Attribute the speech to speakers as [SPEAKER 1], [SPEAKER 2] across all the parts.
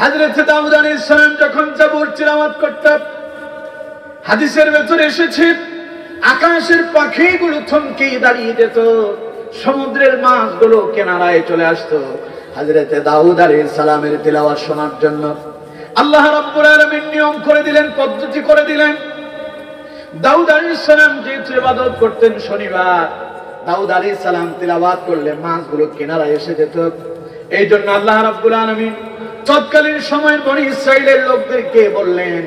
[SPEAKER 1] হযরত দাউদ আলাইহিস সালাম যখন জাবুর তিলাওয়াত করতেন, হাদিসের ভেতরে এসেছে আকাশের পাখিগুলো থমকে দাঁড়িয়ে যেত, সমুদ্রের মাছগুলো কিনারায় চলে আসতো হযরত দাউদ আলাইহিস সালামের তিলাওয়াত শোনার জন্য। আল্লাহ রাব্বুল আলামিন নিয়ম করে দিলেন, পদ্ধতি করে দিলেন। দাউদ আলাইহিস সালাম যেহেতু ইবাদত করতেন শনিবার, দাউদ আলাইহিস সালাম তিলাওয়াত করলে মাছগুলো কিনারায় এসে যেত। এই জন্য আল্লাহ রাব্বুল আলামিন তৎকালীন সময়ের বনি ইসরাইলের লোকদেরকে বললেন,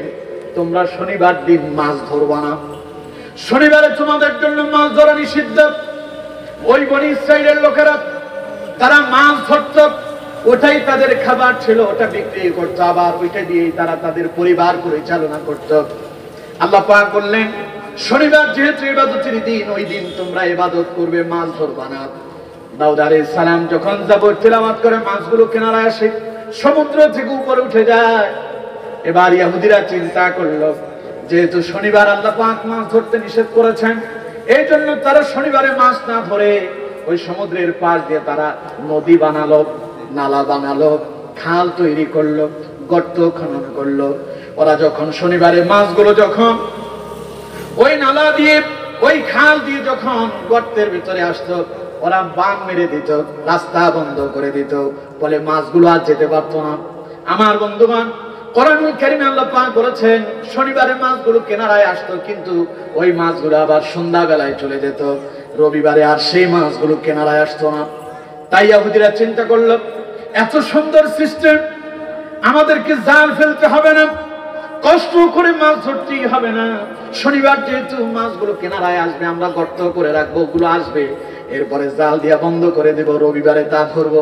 [SPEAKER 1] তোমরা শনিবার দিন মাছ ধরবা না, শনিবারে তোমাদের জন্য মাছ ধরা নিষিদ্ধ। ওই বনি ইসরাইলের লোকেরা তারা মাছ ধরত, ওটাই তাদের খাবার ছিল, ওটা বিক্রি করতো, আবার ওইটা দিয়ে তারা তাদের পরিবার পরিচালনা করত। আল্লাহ পাক বললেন, শনিবার যেহেতু ইবাদতের দিন, ওই দিন তোমরা ইবাদত করবে, মাছ ধরবা না। দাউদ আলাইহিস সালাম যখন জাবর তিলাওয়াত করে মাছগুলো কিনারায় আসে, সমুদ্র থেকে উপরে উঠে যায়। এবার ইহুদিরা চিন্তা করলো, যেহেতু শনিবার আল্লাহ পাক মাছ ধরতে নিষেধ করেছেন, এই জন্য তারা শনিবারে মাছ না ধরে ওই সমুদ্রের পাশ দিয়ে তারা নদী বানালো, নালা বানালো, খাল তৈরি করলো, গর্ত খনন করলো। ওরা যখন শনিবারে মাছগুলো যখন ওই নালা দিয়ে ওই খাল দিয়ে যখন গর্তের ভিতরে আসতো, ওরা বাঁধ মেরে দিত, রাস্তা বন্ধ করে দিত, বলে মাছগুলো আর যেতে পারতো না। আমার বন্ধুগণ, কোরআনুল কারীমে আল্লাহ পাক বলেছেন শনিবারে মাছগুলো কিনারায় আসতো, কিন্তু ওই মাছগুলো আবার সন্ধ্যাবেলায় চলে যেত, রবিবারে আর সেই মাছগুলো কিনারায় আসতো না। তাই ইহুদিরা চিন্তা করলো, এত সুন্দর সিস্টেম, আমাদেরকে জাল ফেলতে হবে না, কষ্ট করে মাছ ধরতেই হবে না। শনিবার যেহেতু মাছগুলো কিনারায় আসবে, আমরা গর্ত করে রাখবো, ওগুলো আসবে, এরপরে জাল দিয়া বন্ধ করে দেব, রবিবারে তা ধরবো।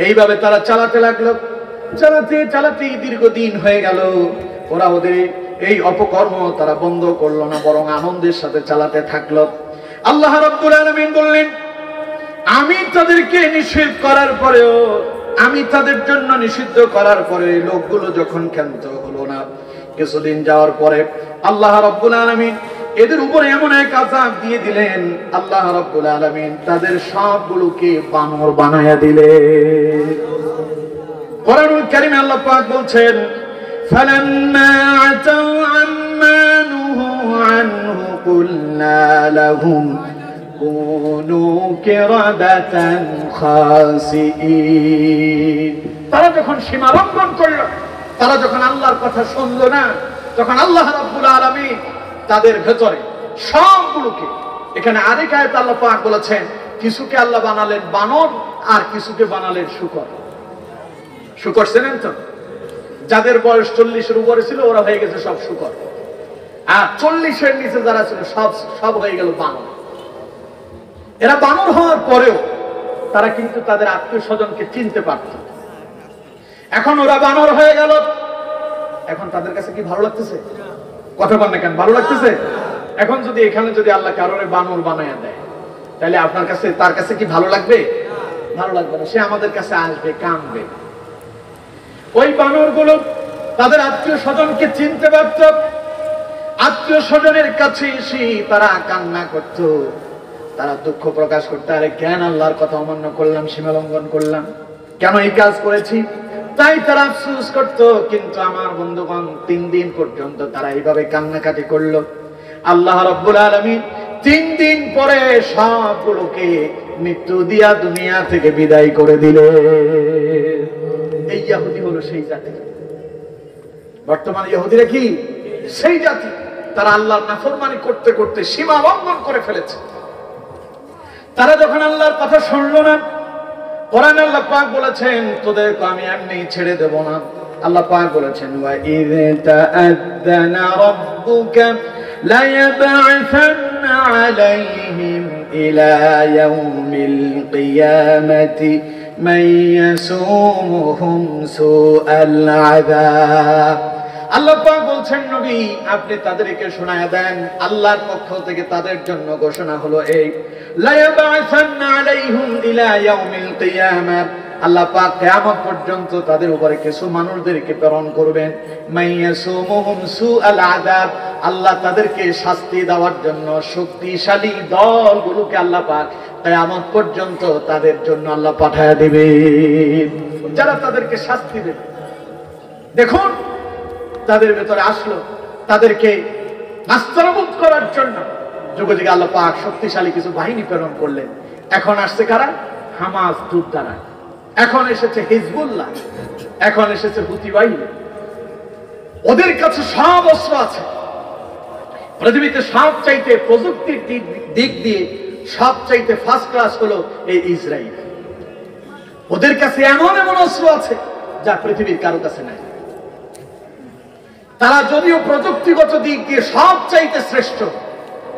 [SPEAKER 1] এইভাবে তারা চালাতে লাগলো। চালাতে চালাতে দীর্ঘদিন হয়ে গেল। ওরা ওদের এই অপকর্ম তারা বন্ধ করলো না, বরং আনন্দের সাথে চালাতে থাকলো। আল্লাহ রাব্বুল আলামিন বললেন, আমি তাদেরকে নিষেধ করার পরেও, আমি তাদের জন্য নিষিদ্ধ করার পরে লোকগুলো যখন ক্ষান্ত হলো না, কিছুদিন যাওয়ার পরে আল্লাহ রাব্বুল আলামিন এদের উপরে এমন এক আযাব দিয়ে দিলেন, আল্লাহ রাব্বুল আলামিন তাদের সবগুলোকে বানর বানায়া দিলেন। কোরআনুল কারীমে আল্লাহ পাক বলছেন, ফালাম্মা আতাউ আম্মা নুহু আনহু কুলনা লাহুম কুনু কিরাদাতান খাসিইন। তারা যখন সীমা লঙ্ঘন করলো, তারা যখন আল্লাহর কথা শুনলো না, তখন আল্লাহ রাব্বুল আলামিন তাদের ভেতরে সবগুলোকে, এখানে আরেক আয়াতে আল্লাহ পাক বলেছেন, কিছুকে আল্লাহ বানালেন বানর আর কিছুকে বানালেন শুকর। শুকর চেনেন তো? যাদের বয়স 40-এর উপরে ছিল ওরা হয়ে গেছে সব শুকর, আর 40-এর নিচে যারা ছিল সব হয়ে গেল বানর। এরা বানর হওয়ার পরেও তারা কিন্তু তাদের আত্মীয় স্বজনকে চিনতে পারত। এখন ওরা বানর হয়ে গেল, এখন তাদের কাছে কি ভালো লাগতেছে? কথা বল না কেন, ভালো লাগতেছে? এখন যদি এখানে যদি আল্লাহ কারোরে বানর বানায়া দেয়, তাহলে আপনার কাছে, তার কাছে কি ভালো লাগবে? ভালো লাগবে না। সে আমাদের কাছে আসবে, কাঁদবে। ওই বানরগুলো তাদের আত্মীয় স্বজনকে চিনতে পারত, আত্মীয় স্বজনের কাছে এসে তারা কান্না করত, তারা দুঃখ প্রকাশ করতে, আরে কেন আল্লাহর কথা অমান্য করলাম, সীমা লঙ্ঘন করলাম, কেন এই কাজ করেছি, তাই তারা আফসোস করত। কিন্তু আমার বন্ধুগণ, 3 দিন পর্যন্ত তারা এইভাবে কান্নাকাটি করলো। আল্লাহ রাব্বুল আলামিন 3 দিন পরে সবগুলোকে মৃত্যু দিয়া দুনিয়া থেকে বিদায় করে দিলেন। এই ইহুদি হলো সেই জাতি। বর্তমানে ইহুদিরা কি সেই জাতি, তারা আল্লাহর নাফরমানি করতে করতে সীমা লঙ্ঘন করে ফেলেছে। তারা যখন আল্লাহর কথা শুনলো না, কোরআনে আল্লাহ পাক বলেছেন, তোদেরকে আমি এমনি ছেড়ে দেব না। আল্লাহ পাক বলেছেন, ওয়া ইয তাআদ্দানা রাব্বুকা লা ইয়াবআসান্না আলাইহিম ইলা ইয়াউমিল কিয়ামাতি মান ইয়াসুমুহুম সুআল আযাব। আল্লাহ পাক বলছেন, নবী আপনি তাদেরকে শোনায়া দেন, আল্লাহর পক্ষ থেকে তাদের জন্য ঘোষণা হলো এই, লা ইয়াবআসান্না আলাইহিম ইলা ইয়াউমিল কিয়ামাহ, আল্লাহ পাক কিয়ামত পর্যন্ত তাদের উপরে কিছু মানুষদেরকে প্রেরণ করবেন, মাইয়াসুমুহুম সুআল আযাব, আল্লাহ তাদেরকে শাস্তি দেওয়ার জন্য শক্তিশালী দলগুলোকে আল্লাহ পাক কিয়ামত পর্যন্ত তাদের জন্য আল্লাহ পাঠায়া দিবেন, যারা তাদেরকে শাস্তি দেবে। দেখুন তাদের ভেতরে আসলো, তাদেরকে নাস্তানাবুদ করার জন্য যুগে যুগে আল্লাহ পাক শক্তিশালী কিছু বাহিনী প্রেরণ করলেন। এখন আসছে কারা? হামাস যোদ্ধারা, এখন এসেছে হিজবুল্লাহ, এখন এসেছে হুতি বাহিনী। ওদের কাছে সব অস্ত্র আছে। পৃথিবীতে সবচাইতে প্রযুক্তির দিক দিয়ে সবচাইতে ফার্স্ট ক্লাস হলো এই ইসরায়েল। ওদের কাছে এমন এমন অস্ত্র আছে যা পৃথিবীর কারো কাছে নাই। তারা যদিও প্রযুক্তিগত দিক দিয়ে সবচাইতে শ্রেষ্ঠ,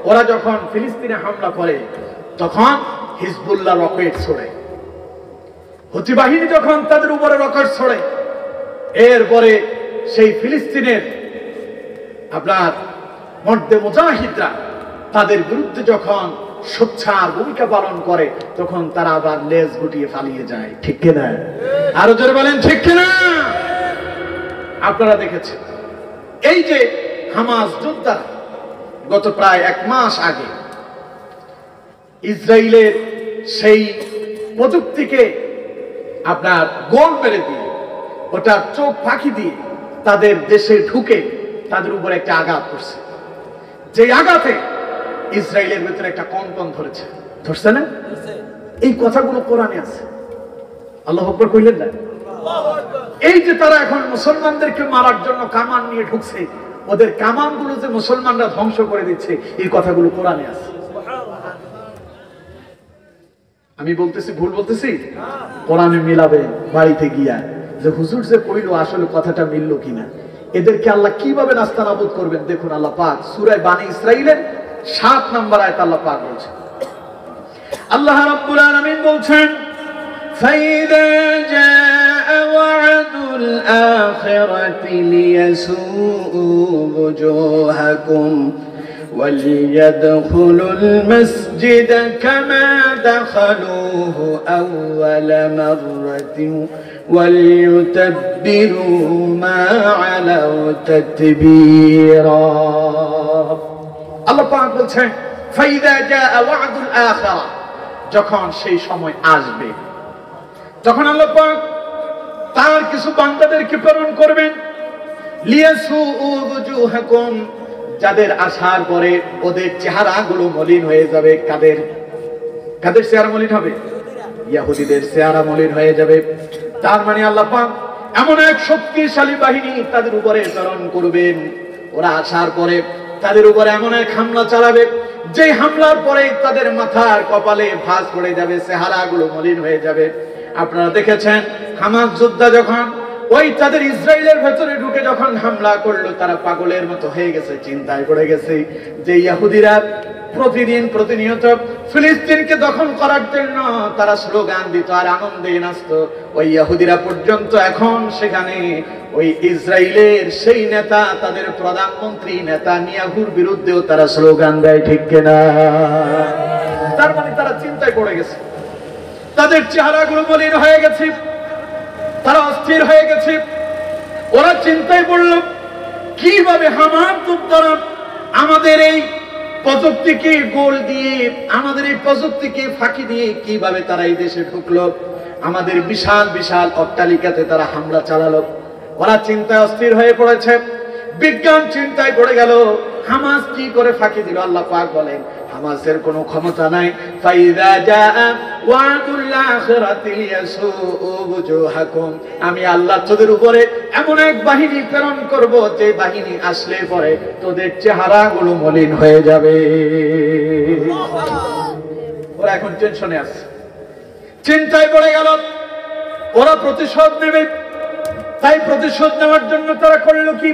[SPEAKER 1] ওরা যখন ফিলিস্তিনে হামলা করে তখন হিজবুল্লাহ রকেট ছোড়ে, হুতি বাহিনী যখন তাদের উপরে রকেট ছোড়ে, এরপরে সেই ফিলিস্তিনের আপনার মর্দে মুজাহিদরা তাদের বিরুদ্ধে যখন সোচ্চার ভূমিকা পালন করে তখন তারা আবার লেজ গুটিয়ে পালিয়ে যায়। ঠিক কিনা? আরো জোরে বলেন ঠিক কিনা? আপনারা দেখেছেন এই যে হামাস যোদ্ধারা গত প্রায় 1 মাস আগে ইসরায়েলের সেই প্রযুক্তিকে আপনার গোল মেরে দিয়ে, ওটার চোখ ফাঁকি দিয়ে তাদের দেশে ঢুকে তাদের উপর একটা আঘাত করছে। যে আঘাতে ইসরায়েলের ভিতরে একটা কম্পন ধরেছে, ধরছে না? এই কথাগুলো কোরআনে আছে। আল্লাহু আকবার কইলেন না? এই যে তারা এখন মুসলমানদেরকে মারার জন্য কামান নিয়ে ঢুকছে, ওদের কামানগুলো যে মুসলমানরা ধ্বংস করে দিচ্ছে, এই কথাগুলো কোরআনে আছে। আমি বলতেছি ভুল বলতেছি? কোরআনে মিলাবে বাড়িতে গিয়া যে হুজুর যে কইলো আসলে কথাটা মিললো কিনা। এদেরকে আল্লাহ কিভাবে নাস্তানাবুদ করবেন দেখুন। আল্লাহ পাক সূরা বানী ইসরাঈলের 7 নম্বর আয়াত আল্লাহ পাক বলছেন, আল্লাহ রাব্বুল আলামিন বলছেন, ফাইদা জাআ ওয়া'দুল আখিরাতি লিয়াসু'উ ওয়ুজুহাকুম وليدخلوا المسجد كما دخلوه أول مرة وليتبروا ما علوا تتبيرا। আল্লাহ পাক বলছেন ফাইদা জাআ ওয়া'দুল আখিরা, যখন সেই সময় আসবে তখন আল্লাহ পাক তার কিছু বান্দাদেরকে প্রেরণ করবেন, লিয়াসু'উ ওয়ুজুহাকুম, যাদের আসার পরে ওদের চেহারাগুলো মলিন হয়ে যাবে। কাদের কাদের চেহারা মলিন হবে? ইহুদিদের চেহারা মলিন হয়ে যাবে। তার মানে আল্লাহ পাক এমন এক শক্তিশালী বাহিনী তাদের উপরে প্রেরণ করবেন। ওরা আসার পরে তাদের উপরে এমন এক হামলা চালাবে, যে হামলার পরে তাদের মাথার কপালে ভাঁজ পড়ে যাবে, চেহারাগুলো মলিন হয়ে যাবে। আপনারা দেখেছেন হামাস যোদ্ধা যখন ওই তাদের ইসরায়েলের ভেতরে ঢুকে যখন হামলা করলো, তারা পাগলের মতো হয়ে গেছে, চিন্তায় পড়ে গেছে যে ইহুদিরা প্রতিনিয়ত ফিলিস্তিনকে দখল করার জন্য তারা স্লোগান দিত আর আনন্দে নাচত। ওই ইহুদিরা পর্যন্ত এখন সেখানে ওই ইসরায়েলের সেই নেতা, তাদের প্রধানমন্ত্রী নেতানিয়াহুর বিরুদ্ধেও তারা স্লোগান দেয়। ঠিক কিনা? তার মানে তারা চিন্তায় পড়ে গেছে, তাদের চেহারাগুলো মলিন হয়ে গেছে, তারা অস্থির হয়ে গেছে। ওরা চিন্তায় পড়ল কিভাবে হামাস যোদ্ধারা আমাদের এই প্রযুক্তিকে গোল দিয়ে, আমাদের এই প্রযুক্তিকে ফাঁকি দিয়ে কিভাবে তারা এই দেশে ঢুকলো, আমাদের বিশাল বিশাল অট্টালিকাতে তারা হামলা চালালো। ওরা চিন্তায় অস্থির হয়ে পড়েছে, বিজ্ঞান চিন্তায় পড়ে গেল হামাস কি করে ফাঁকি দিল। আল্লাহ পাক বলেন হামাসের কোনো ক্ষমতা নাই। ফাইদা জাআ ওয়া'দুল আখিরাতি লিয়াসু'উ ওয়ুজুহাকুম, আমি আল্লাহ তোদের উপরে এমন এক বাহিনী প্রেরণ করব, যে বাহিনী আসলে পরে তোদের চেহারাগুলো মলিন হয়ে যাবে। ওরা এখন টেনশনে আছে, চিন্তায় পড়ে গেল, ওরা প্রতিশোধ নেবে। তাই প্রতিশোধ নেওয়ার জন্য তারা করলো কি?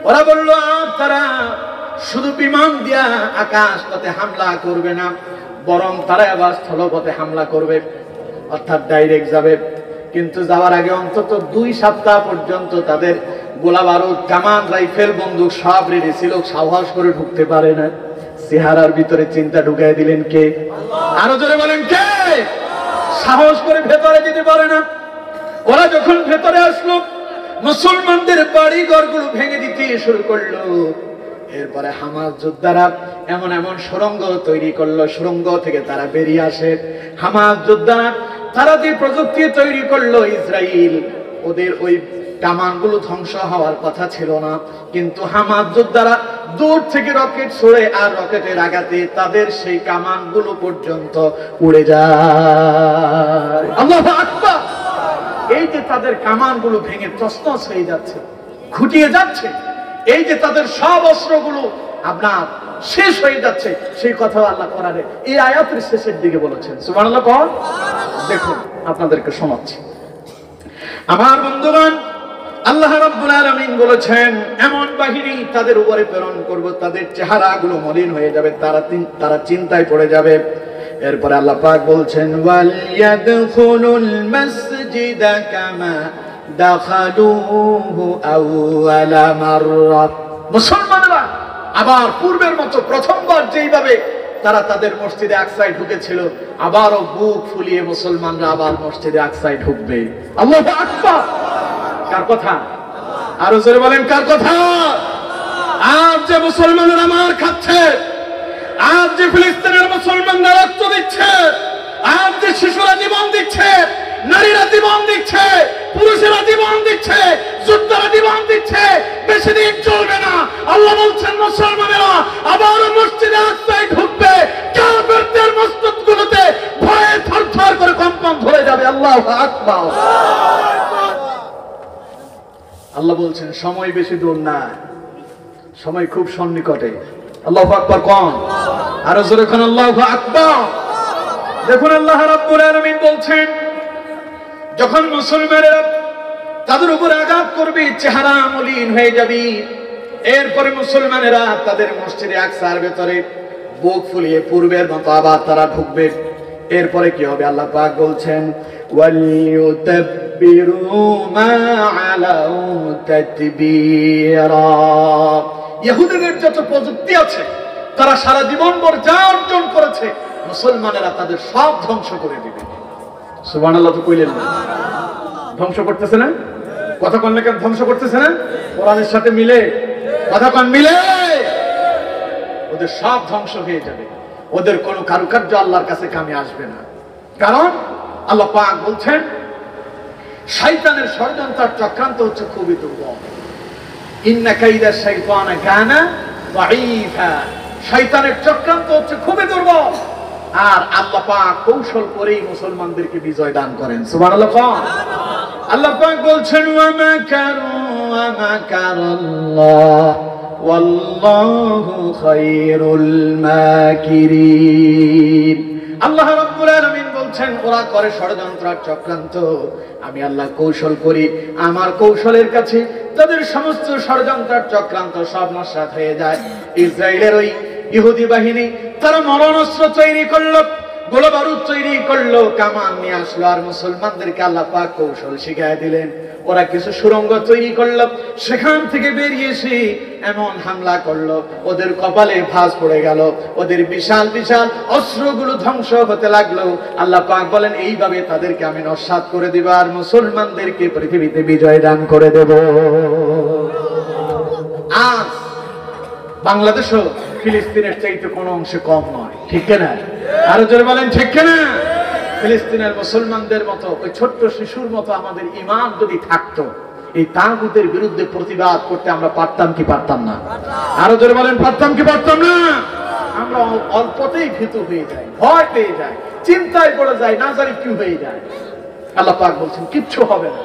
[SPEAKER 1] ওরা বলল আর তারা শুধু বিমান দিয়া আকাশ পথে হামলা করবে না, বরং তারা আবার স্থলপথে হামলা করবে, অর্থাৎ ডাইরেক্ট যাবে। কিন্তু যাওয়ার আগে অন্তত 2 সপ্তাহ পর্যন্ত তাদের গোলা বারুদ, কামান, রাইফেল, বন্দুক সব রেডি ছিল, সাহস করে ঢুকতে পারে না। চেহারার ভিতরে চিন্তা ঢুকাই দিলেন কে? আরো জোরে বলেন কে? সাহস করে ভেতরে যেতে পারে না। ওরা যখন ভেতরে আসলো, মুসলমানদের বাড়ি ঘরগুলো ভেঙে দিতে শুরু করলো। এরপরে হামাস যোদ্ধারা এমন এমন সুড়ঙ্গ তৈরি করলো, সুড়ঙ্গ থেকে তারা বেরিয়ে আসে। হামাস যোদ্ধারা তারা যে প্রযুক্তি তৈরি করলো, ইসরায়েল ওদের ওই কামানগুলো ধ্বংস হওয়ার কথা ছিল না, কিন্তু হামাস যোদ্ধারা দূর থেকে রকেট ছড়ে আর রকেটের আঘাতে তাদের সেই কামানগুলো পর্যন্ত উড়ে যায়। আল্লাহু আকবার। এই যে তাদের কামানগুলো ভেঙে তছনছ হয়ে যাচ্ছে, খুঁটিয়ে যাচ্ছে, এই যে তাদের সব অস্ত্রগুলো আপনার শেষ হয়ে যাচ্ছে, সেই কথা আল্লাহ কোরআনে এই আয়াতের শেষের দিকে বলেছেন। সুবহানাল্লাহ। কোন দেখুন আপনাদেরকে শোনাচ্ছি। আমার বন্ধুগণ, আল্লাহ রাব্বুল আলামিন বলেছেন এমন বাহিনী তাদের উপরে প্রেরণ করব, তাদের চেহারাগুলো মলিন হয়ে যাবে, তারা চিন্তায় পড়ে যাবে। এরপরে আল্লাহ পাক বলছেন ওয়াল ইয়াদখুলুল মাসজিদা কামা দাখালুহু আউয়ালা মাররা। মুসলমানরা আবার পূর্বের মতো প্রথমবার যেইভাবে তারা তাদের মসজিদে আকসায় ঢুকেছিল, আবারও বুক ফুলিয়ে মুসলমানরা আবার মসজিদে আকসায় ঢুকবে। আল্লাহু আকবার। কার কথা? আরো জোরে বলেন কার কথা? আজ যে মুসলমানরা মার খাচ্ছে, আজ যে ফিলিস্তিনের মুসলমানরা রক্ত দিচ্ছে, আজ যে শিশুরা জীবন দিচ্ছে, নারীরা জীবন দিচ্ছে, পুরুষেরা জীবন দিচ্ছে, যোদ্ধারা জীবন দিচ্ছে, বেশি দিন চলবে না। আল্লাহ বলছেন মুসলমানেরা আবার মসজিদে আকসায় ঢুকবে, কাফেরদের মসজিদগুলোতে ভয়ে থরথর করে কম্পন ধরে যাবে। আল্লাহু আকবার। আল্লাহ বলছেন সময় বেশি দূর না, সময় খুব সন্নিকটে। আল্লাহু আকবার। কোন আরো জোরে কোন আল্লাহু আকবার। দেখুন আল্লাহ রাব্বুল আলামিন বলছেন যখন মুসলমানেরা তাদের উপর আঘাত করবে, চেহারা মলিন হয়ে যাবে, এরপরে মুসলমানেরা তাদের মসজিদে আকসার ভেতরে বুক ফুলিয়ে পূর্বের মতো আবার তারা ঢুকবে। এরপরে কি হবে? আল্লাহ পাক বলছেন ওয়ালিউতাব্বিরু মা আলাউ তাতবীরা। ইহুদিদের যত প্রযুক্তি আছে, তারা সারা জীবন ভর যা অর্জন করেছে, মুসলমানেরা তাদের সব ধ্বংস করে দিবে। সুবহানাল্লাহ। তো কইলেন না ধ্বংস করতেছে না? কথা কোন লেখা ধ্বংস করতেছে না? কোরআনের সাথে মিলে কথা কোন মিলে? ওদের সব ধ্বংস হয়ে যাবে, ওদের কোনো কারুকার্য আল্লাহর কাছে কামে আসবে না। কারণ আল্লাহ পাক বলছেন শয়তানের ষড়যন্ত্র চক্রান্ত হচ্ছে খুবই দুর্বল। ইন্না কাইদা শাইতানা কানা দাঈফা। শয়তানের চক্রান্ত হচ্ছে খুবই দুর্বল, আর আল্লাহ পাক কৌশল করেই মুসলমানদেরকে বিজয় দান করেন। সুবহানাল্লাহ। আল্লাহ পাক বলছেন ওয়া মাকারু ওয়া মাকারাল্লাহ ওয়াল্লাহু খায়রুল মাকিরিন। আল্লাহ রাব্বুল আলামিন বলছেন ওরা করে ষড়যন্ত্র চক্রান্ত, আমি আল্লাহ কৌশল করি, আমার কৌশলের কাছে তাদের সমস্ত ষড়যন্ত্র চক্রান্ত সব নস্যাৎ হয়ে যায়। ইসরায়েলের ওই ইহুদি বাহিনী তারা মরণাস্ত্র তৈরি করলো, গোলা বারুদ তৈরি করলো, কামান নিয়ে আসলো, আর মুসলমানদেরকে আল্লাহ পাক কৌশল শিখিয়ে দিলেন। ওরা কিছু সুড়ঙ্গ তৈরি করলো, সেখান থেকে বেরিয়ে এসে এমন হামলা করলো, ওদের কপালে ভাঁজ পড়ে গেল, ওদের বিশাল বিশাল অস্ত্রগুলো ধ্বংস হতে লাগলো। আল্লাহ পাক বলেন এইভাবে তাদেরকে আমি নস্যাৎ করে দেব আর মুসলমানদেরকে পৃথিবীতে বিজয় দান করে দেব। আজ বাংলাদেশও ফিলিস্তিনের চাইতে কোনো অংশে কম নয়, ঠিক কিনা? আরো জোরে বলেন ঠিক কিনা? ফিলিস্তিনের মুসলমানদের মতো ওই ছোট্ট শিশুর মতো আমাদের ঈমান যদি থাকতো, এই তাগুতের বিরুদ্ধে প্রতিবাদ করতে আমরা পারতাম কি পারতাম না? আরো জোরে বলেন পারতাম কি পারতাম না? আমরা অল্পতেই ভীতু হয়ে যাই, ভয় পেয়ে যাই, চিন্তায় পড়ে যাই, না জানি কি হয়ে যায়। আল্লাহ পাক বলছেন কিচ্ছু হবে না,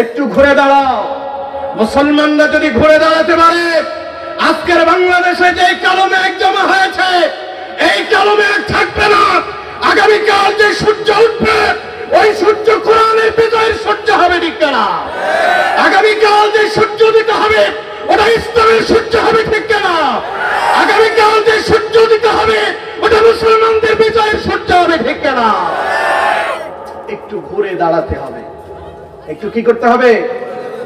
[SPEAKER 1] একটু ঘুরে দাঁড়াও। মুসলমানরা যদি ঘুরে দাঁড়াতে পারে, আজকের বাংলাদেশে যে কালো মেঘ জমা হয়েছে, এই কালো মেঘ থাকবে না। আগামীকাল যে সূর্য উঠবে, ওই সূর্য কোরআনের বিজয়ের সূর্য হবে, ঠিক না? আগামীকাল যে সূর্য উদিত হবে, ওটা ইসলামের সূর্য হবে, ঠিক না? আগামীকাল যে সূর্য উদিত হবে, ওটা মুসলমানদের বিজয়ের সূর্য হবে, ঠিক না? একটু ঘুরে দাঁড়াতে হবে। একটু কি করতে হবে?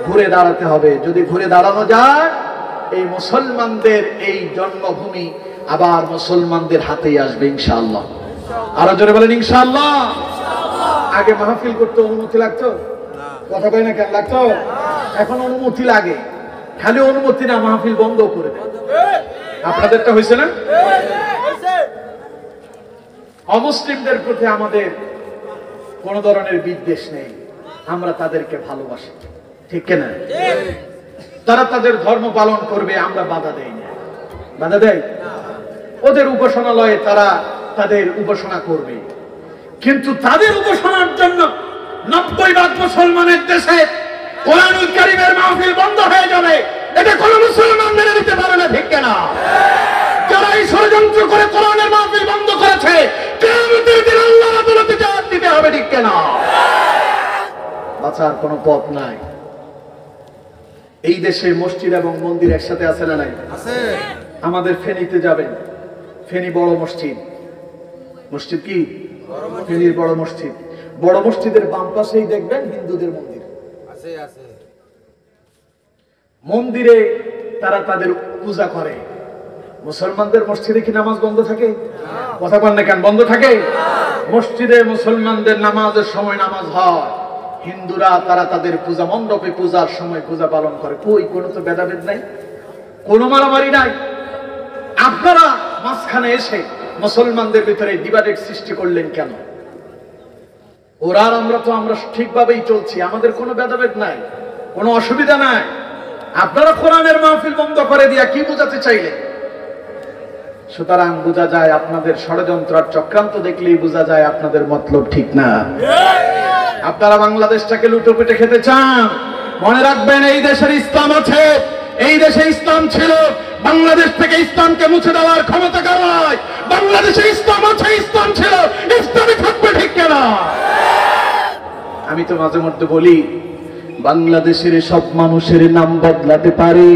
[SPEAKER 1] ঘুরে দাঁড়াতে হবে। যদি ঘুরে দাঁড়ানো যায়, এই মুসলমানদের এই জন্মভূমি আবার মুসলমানদের হাতেই আসবে ইনশাআল্লাহ। আরো জোরে বলেন ইনশাআল্লাহ। আগে মাহফিল করতে অনুমতি লাগতো, কথা কয় না কেন লাগতো? এখন অনুমতি লাগে। খালি অনুমতি না, মাহফিল বন্ধ করে দেয়। আপনাদেরটা হয়েছে না? অমুসলিমদের প্রতি আমাদের কোন ধরনের বিদ্বেষ নেই, আমরা তাদেরকে ভালোবাসি, ঠিক কিনা? তারা তাদের ধর্ম পালন করবে, আমরা বাধা দেই না। বাধা দেয়? ওদের উপাসনালয়ে তারা তাদের উপাসনা করবে, কিন্তু তাদের উপাসনার জন্য 90% মুসলমানের দেশে কোরআনুল কারীমের মাহফিল বন্ধ হয়ে যাবে, এটা কোন মুসলমান মেনে নিতে পারে না, ঠিক কিনা? যারা এই ষড়যন্ত্র করে কোরআনের মাহফিল বন্ধ করেছে, কিয়ামতের দিন আল্লাহর আদালতে জবাব দিতে হবে, ঠিক কিনা? বাঁচার কোনো পথ নাই। এই দেশে মসজিদ এবং মন্দির একসাথে আছে না নাই? আছে। আমাদের ফেনীতে যাবেন, ফেনী বড় মসজিদ। মসজিদ কি? ফেনীর বড় মসজিদ। বড় মসজিদের বাম পাশেই দেখবেন হিন্দুদের মন্দির আছে। আছে। মন্দিরে তারা তাদের পূজা করে। মুসলমানদের মসজিদে কি নামাজ বন্ধ থাকে? কথা বলেন না কেন বন্ধ থাকে? মসজিদে মুসলমানদের নামাজের সময় নামাজ হয়, হিন্দুরা তারা তাদের পূজা মণ্ডপে পূজার সময় পূজা পালন করে। কই কোনো তো ভেদাভেদ নাই, কোনো মারামারি নাই। আপনারা মাঝখানে এসে মুসলমানদের ভিতরে ডিভাইড সৃষ্টি করলেন কেন? ওরা আর আমরা ঠিকভাবেই চলছি, আমাদের কোনো ভেদাভেদ নাই, কোনো অসুবিধা নাই। আপনারা কোরআনের মাহফিল বন্ধ করে দিয়া কি বোঝাতে চাইলেন? সুতরাং বোঝা যায় আপনাদের ষড়যন্ত্র আর চক্রান্ত দেখলেই বোঝা যায় আপনাদের মতলব ঠিক না। আপনারা বাংলাদেশটাকে লুটোপুটে খেতে চান। মনে রাখবেন, এই দেশের ইসলাম আছে, এই দেশে ইসলাম ছিল, বাংলাদেশ থেকে ইসলামকে মুছে দেওয়ার ক্ষমতা কার? বাংলাদেশে ইসলাম আছে, ইসলাম ছিল, ইসলামই থাকবে, ঠিক কিনা? আমি তো মাঝে মধ্যে বলি, বাংলাদেশের সব মানুষের নাম বদলাতে পারে,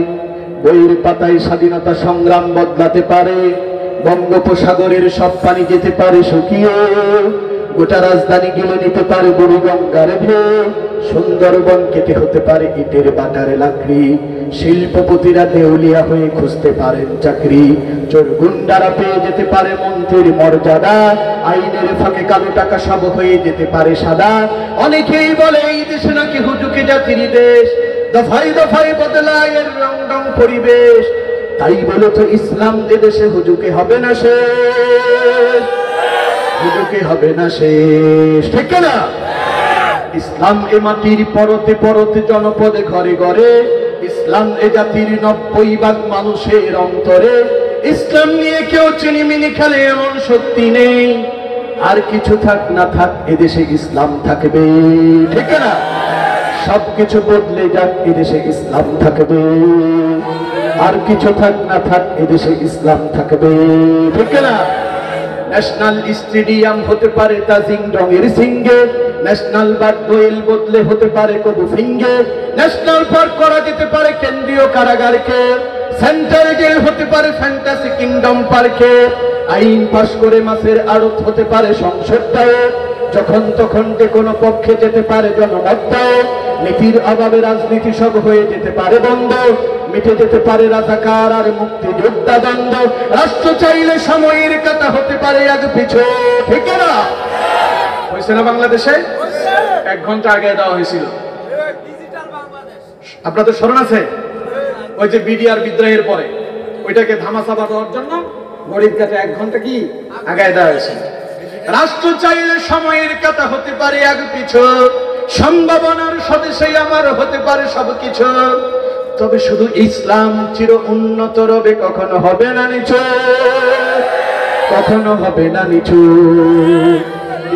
[SPEAKER 1] বইয়ের পাতায় স্বাধীনতা সংগ্রাম বদলাতে পারে, বঙ্গোপসাগরের সব পানি যেতে পারে শুকিয়ে, গোটা রাজধানী গিলে নিতে পারে বুড়িগঙ্গার ঢেউ, সুন্দরবন কেটে হতে পারে ইটের বাটারে লাকড়ি, শিল্পপতিরা দেউলিয়া হয়ে খুঁজতে পারেন চাকরি, চোর গুন্ডারা পেয়ে যেতে পারে মন্ত্রীর মর্যাদা, আইনের ফাঁকে কালো টাকা সব হয়ে যেতে পারে সাদা। অনেকেই বলে এই দেশে নাকি হুজুকে জাতির দেশ, দফায় দফায় বদলায় এর রং রং পরিবেশ, তাই বলে তো ইসলাম দেশে হুজুকে হবে না শেষ, হুজুকে হবে না শেষ, ঠিক না? ইসলাম এ মাটির পরতে পরতে জনপদে ঘরে ঘরে, ইসলাম এ জাতির 90% মানুষের অন্তরে, ইসলাম নিয়ে কেউ চিনিমিনি খেলে এমন শক্তি নেই, আর কিছু থাক না থাক এদেশে ইসলাম থাকবে, ঠিক না? সবকিছু বদলে যাক এদেশে ইসলাম থাকবে, আর কিছু থাক না থাক এদেশে ইসলাম থাকবে, ঠিক না? ন্যাশনাল স্টেডিয়াম হতে পারে তাজিং রঙের সিঙ্গে, ন্যাশনাল বাদদোয়েল বদলে হতে পারে কদু ফিঙ্গে, ন্যাশনাল পার্ক করা যেতে পারে কেন্দ্রীয় কারাগারকে, সেন্ট্রাল জেল হতে পারে ফ্যান্টাসি কিংডম পার্কে, আইন পাশ করে মাসের আড়ত হতে পারে সংসদটাও, যখন তখন যে কোনো পক্ষে যেতে পারে জনমত, নীতির অভাবে রাজনীতি সব হয়ে যেতে পারে বন্ধ, মিটে যেতে পারে রাজাকার আর মুক্তিযোদ্ধা দ্বন্দ্ব, রাষ্ট্র চাইলে সময়ের কাটা হতে পারে আগ পিছু, ঠিক না? হয়েছে না বাংলাদেশে? 1 ঘন্টা আগে দেওয়া হয়েছিল, আপনাদের স্মরণ আছে? ওই যে বিডিআর বিদ্রোহের পরে ওইটাকে ধামাচাপা দেওয়ার জন্য ঘড়ির কাছে 1 ঘন্টা কি আগে দেওয়া হয়েছে। রাষ্ট্র চাইলে সময়ের কাটা হতে পারে আগ পিছু, সম্ভাবনার স্বদেশে আমার হতে পারে সবকিছু, তবে শুধু ইসলাম চির উন্নত রবে, কখনো হবে না নিচু, কখনো হবে না নিচু।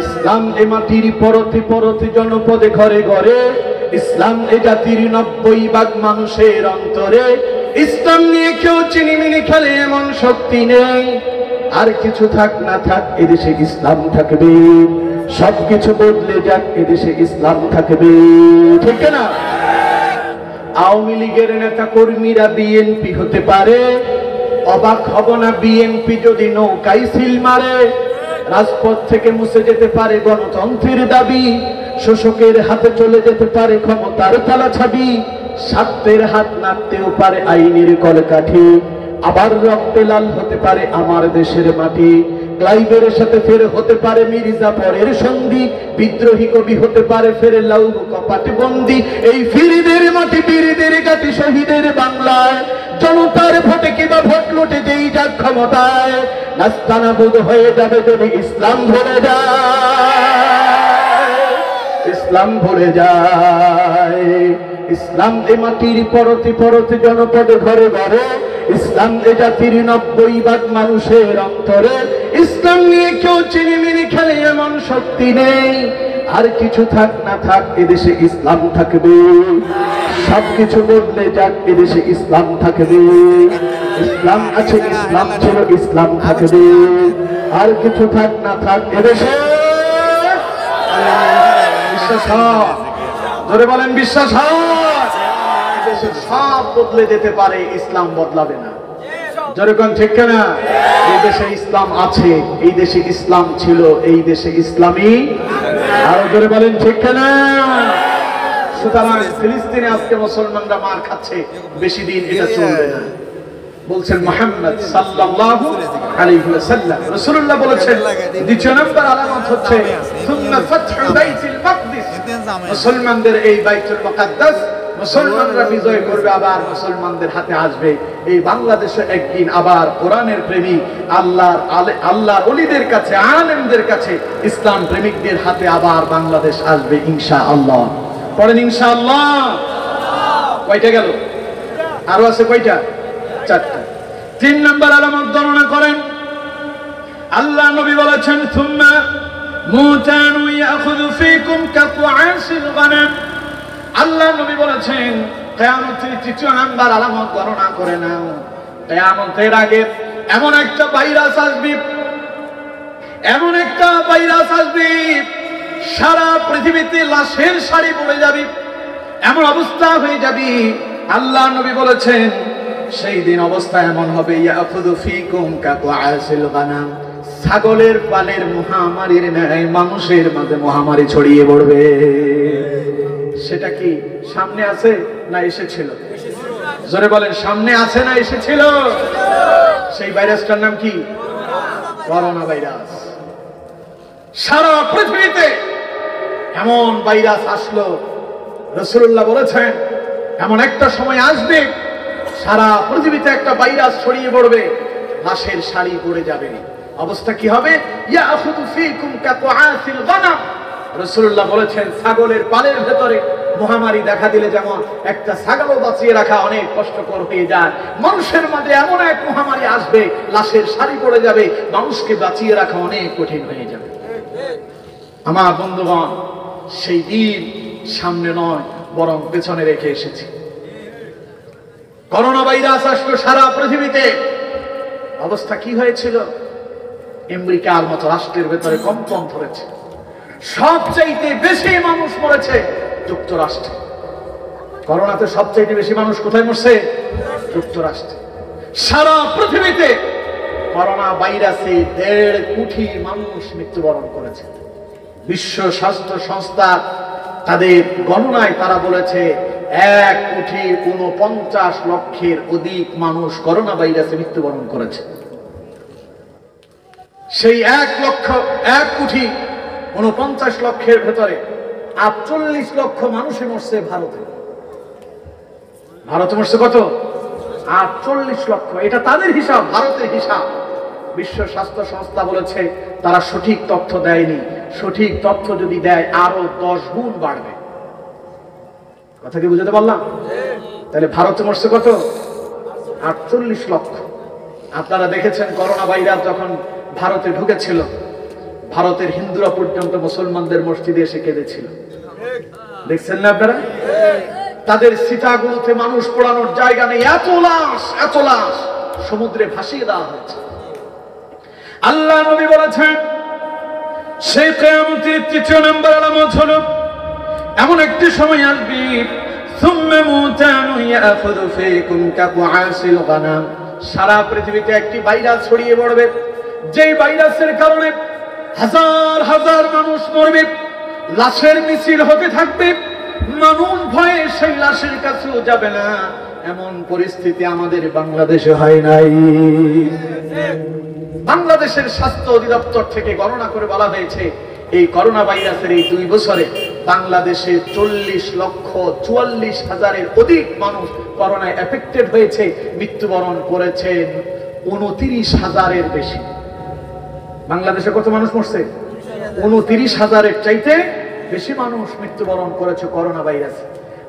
[SPEAKER 1] ইসলাম এ মাটির পরতে পরতে জনপদে ঘরে ঘরে, ইসলাম এ জাতির 90% মানুষের অন্তরে, ইসলাম নিয়ে কেউ চিনিমিনি খেলে এমন শক্তি নেই, আর কিছু থাক না থাক এদেশে ইসলাম থাকবে, সবকিছু বদলে যাক এদেশে ইসলাম থাকবে, ঠিক না? আওয়ামী লীগের নেতা কর্মীরা বিএনপি হতে পারে, অবাক হব না বিএনপি যদি নৌকায় সিল মারে, রাজপথ থেকে মুছে যেতে পারে গণতন্ত্রের দাবি, শোষকের হাতে চলে যেতে পারে ক্ষমতার তালা ছাবি, স্বার্থের হাত নাড়তেও পারে আইনের কলকাঠি, আবার রক্তে লাল হতে পারে আমার দেশের মাটি, ক্লাইভের সাথে ফের হতে পারে মির্জাফরের সন্ধি, বিদ্রোহী কবি হতে পারে ফের লৌহ কপাট বন্দি, এই ফিরিদের মাটি বীরদের গাটি শহীদের বাংলায়, জনতার ভোটে কিবা ভোট লুটে যেই যাক ক্ষমতায়, নাস্তানাবুদ হয়ে যাবে যদি ইসলাম ধরে যায়, ইসলাম ভুলে যায়। ইসলাম এ মাটির পরতে পরতে জনপদে ঘরে ঘরে, ইসলাম এ জাতির 90% মানুষের অন্তরে। ইসলাম নিয়ে কেউ চিনিমিনি খেলে এমন শক্তি নেই। আর কিছু থাক না থাক এদেশে ইসলাম থাকবে, সবকিছু বদলে যাক এদেশে ইসলাম থাকবে। ইসলাম আছে, ইসলাম ছিল, ইসলাম থাকবে। আর কিছু থাক না থাক এদেশে বিশ্বাস হয়, ধরে বলেন বিশ্বাস হয়, এদেশে সব বদলে যেতে পারে, ইসলাম বদলাবে না। যেরকম ঠিক না, এই দেশে ইসলাম আছে, এই দেশে ইসলাম ছিল, এই দেশে ইসলামই। আরো জোরে বলেন ঠিক না। সুতরাং ফিলিস্তিনে আজকে মুসলমানরা মার খাচ্ছে, বেশি দিন এটা চলবে না। বলছেন মুহাম্মদ সাল্লাল্লাহু আলাইহি ওয়াসাল্লাম, রাসূলুল্লাহ বলেছেন দ্বিতীয় নম্বর আলামত হচ্ছে সুন্নাহ ফাতহু বাইতুল মাকদিস। মুসলমানদের এই বাইতুল মুকাদ্দাস মুসলমানরা বিজয় করবে, আবার মুসলমানদের হাতে আসবে। এই বাংলাদেশে একদিন আবার কোরআনের প্রেমিক, আল্লাহর ওলিদের কাছে, আলেমদের কাছে, ইসলাম প্রেমিকদের হাতে আবার বাংলাদেশ আসবে ইনশাআল্লাহ। পড়েন ইনশাআল্লাহ। কয়টা গেল? আরো আছে কয়টা? 4টা। 3 নম্বর আলামত গণনা করেন। আল্লাহ নবী বলেছেন সুম্মা মুতানু ইয়াখুযু ফীকুম কাতআসিল গানাম। আল্লাহ নবী বলেছেন কিয়ামতের 3য় নাম্বার আলামত গণনা করে নাও। কিয়ামতের আগে এমন একটা ভাইরাস আসবে, এমন একটা ভাইরাস আসবে, সারা পৃথিবীতে লাশের সারি পড়ে যাবে, এমন অবস্থা হয়ে যাবে। আল্লাহ নবী বলেছেন সেই দিন অবস্থা এমন হবে, ইয়াখুযু ফীকুম কাতআসিল গানাম, ছাগলের পালের মহামারীর ন্যায় মানুষের মাঝে মহামারী ছড়িয়ে পড়বে। সেটা কি সামনে আছে না এসেছিল? জোরে বলেন, সামনে আছে না এসেছিল? সেই ভাইরাসটার নাম কি? Corona virus. সারা পৃথিবীতে এমন ভাইরাস আসলো, রাসূলুল্লাহ বলেছেন এমন একটা সময় আসবে সারা পৃথিবীতে একটা ভাইরাস ছড়িয়ে পড়বে, লাশের সারি পড়ে যাবে। অবস্থা কি হবে? ইয়াখুযু ফীকুম কাতআসিল গানাম। রাসূলুল্লাহ বলেছেন ছাগলের পালের ভেতরে মহামারী দেখা দিলে যেমন একটা ছাগলও বাঁচিয়ে রাখা অনেক কষ্টকর হয়ে যায়, মানুষের মাঝে এমন এক মহামারী আসবে, লাশের সারি পড়ে যাবে, মানুষকে বাঁচিয়ে রাখা অনেক কঠিন হয়ে যাবে। আমার বন্ধুগণ, সেই দিন সামনে নয় বরং পেছনে রেখে এসেছি। করোনা ভাইরাস আসলো সারা পৃথিবীতে। অবস্থা কি হয়েছিল? আমেরিকার মতো রাষ্ট্রের ভেতরে কম্পন ধরেছে। সবচাইতে বেশি মানুষ মরেছে যুক্তরাষ্ট্রে। করোনাতে সবচাইতে বেশি মানুষ কোথায় মরছে? যুক্তরাষ্ট্রে। সারা পৃথিবীতে করোনা ভাইরাসে 1.5 কোটি মানুষ মৃত্যুবরণ করেছে। বিশ্ব স্বাস্থ্য সংস্থা তাদের গণনায় তারা বলেছে 1,49,00,000 অধিক মানুষ করোনা ভাইরাসে মৃত্যুবরণ করেছে। সেই 1,49,00,000 ভেতরে 48 লক্ষ মানুষই মরছে ভারতে। ভারতে মরছে কত? 48 লক্ষ। এটা তাদের হিসাব, ভারতের হিসাব। বিশ্ব স্বাস্থ্য সংস্থা বলেছে তারা সঠিক তথ্য দেয়নি, সঠিক তথ্য যদি দেয় আরো 10 গুণ বাড়বে। কথা কি বুঝতে পারলাম? তাহলে ভারতে মরছে কত? 48 লক্ষ। আপনারা দেখেছেন করোনা ভাইরাস যখন ভারতে ঢুকেছিল, ভারতের হিন্দুরা পর্যন্ত মুসলমানদের মসজিদে এসে কেঁদেছিল। দেখছেন না আপনারা? তাদের সিটাগুলোতে মানুষ পোড়ানোর জায়গা নেই, এত লাশ সমুদ্রে ভাসিয়ে দেওয়া হয়েছে। আল্লাহ নবী বলেছেন সেই কিয়ামতের 3য় নম্বর আলামত হলো এমন একটি সময় আসবে সুম্মা মুতানু ইয়াখুযু ফীকুম কাতআসিল গানাম। সারা পৃথিবীতে একটি ভাইরাস ছড়িয়ে পড়বে, যেই ভাইরাসের কারণে হাজার হাজার মানুষ মরবে, লাশের মিছিল হতে থাকবে, মানুষ ভয়ে সেই লাশের কাছেও যাবে না। এমন পরিস্থিতি আমাদের বাংলাদেশে হয় নাই। বাংলাদেশের স্বাস্থ্য অধিদপ্তর থেকে গণনা করে বলা হয়েছে এই করোনা ভাইরাসের এই 2 বছরে বাংলাদেশে 40,44,000 অধিক মানুষ করোনায় এফেক্টেড হয়েছে, মৃত্যুবরণ করেছেন 29,000 বেশি। বাংলাদেশে কত মানুষ মরছে? 29,000 চাইতে বেশি মানুষ মৃত্যুবরণ করেছে করোনা ভাইরাসে।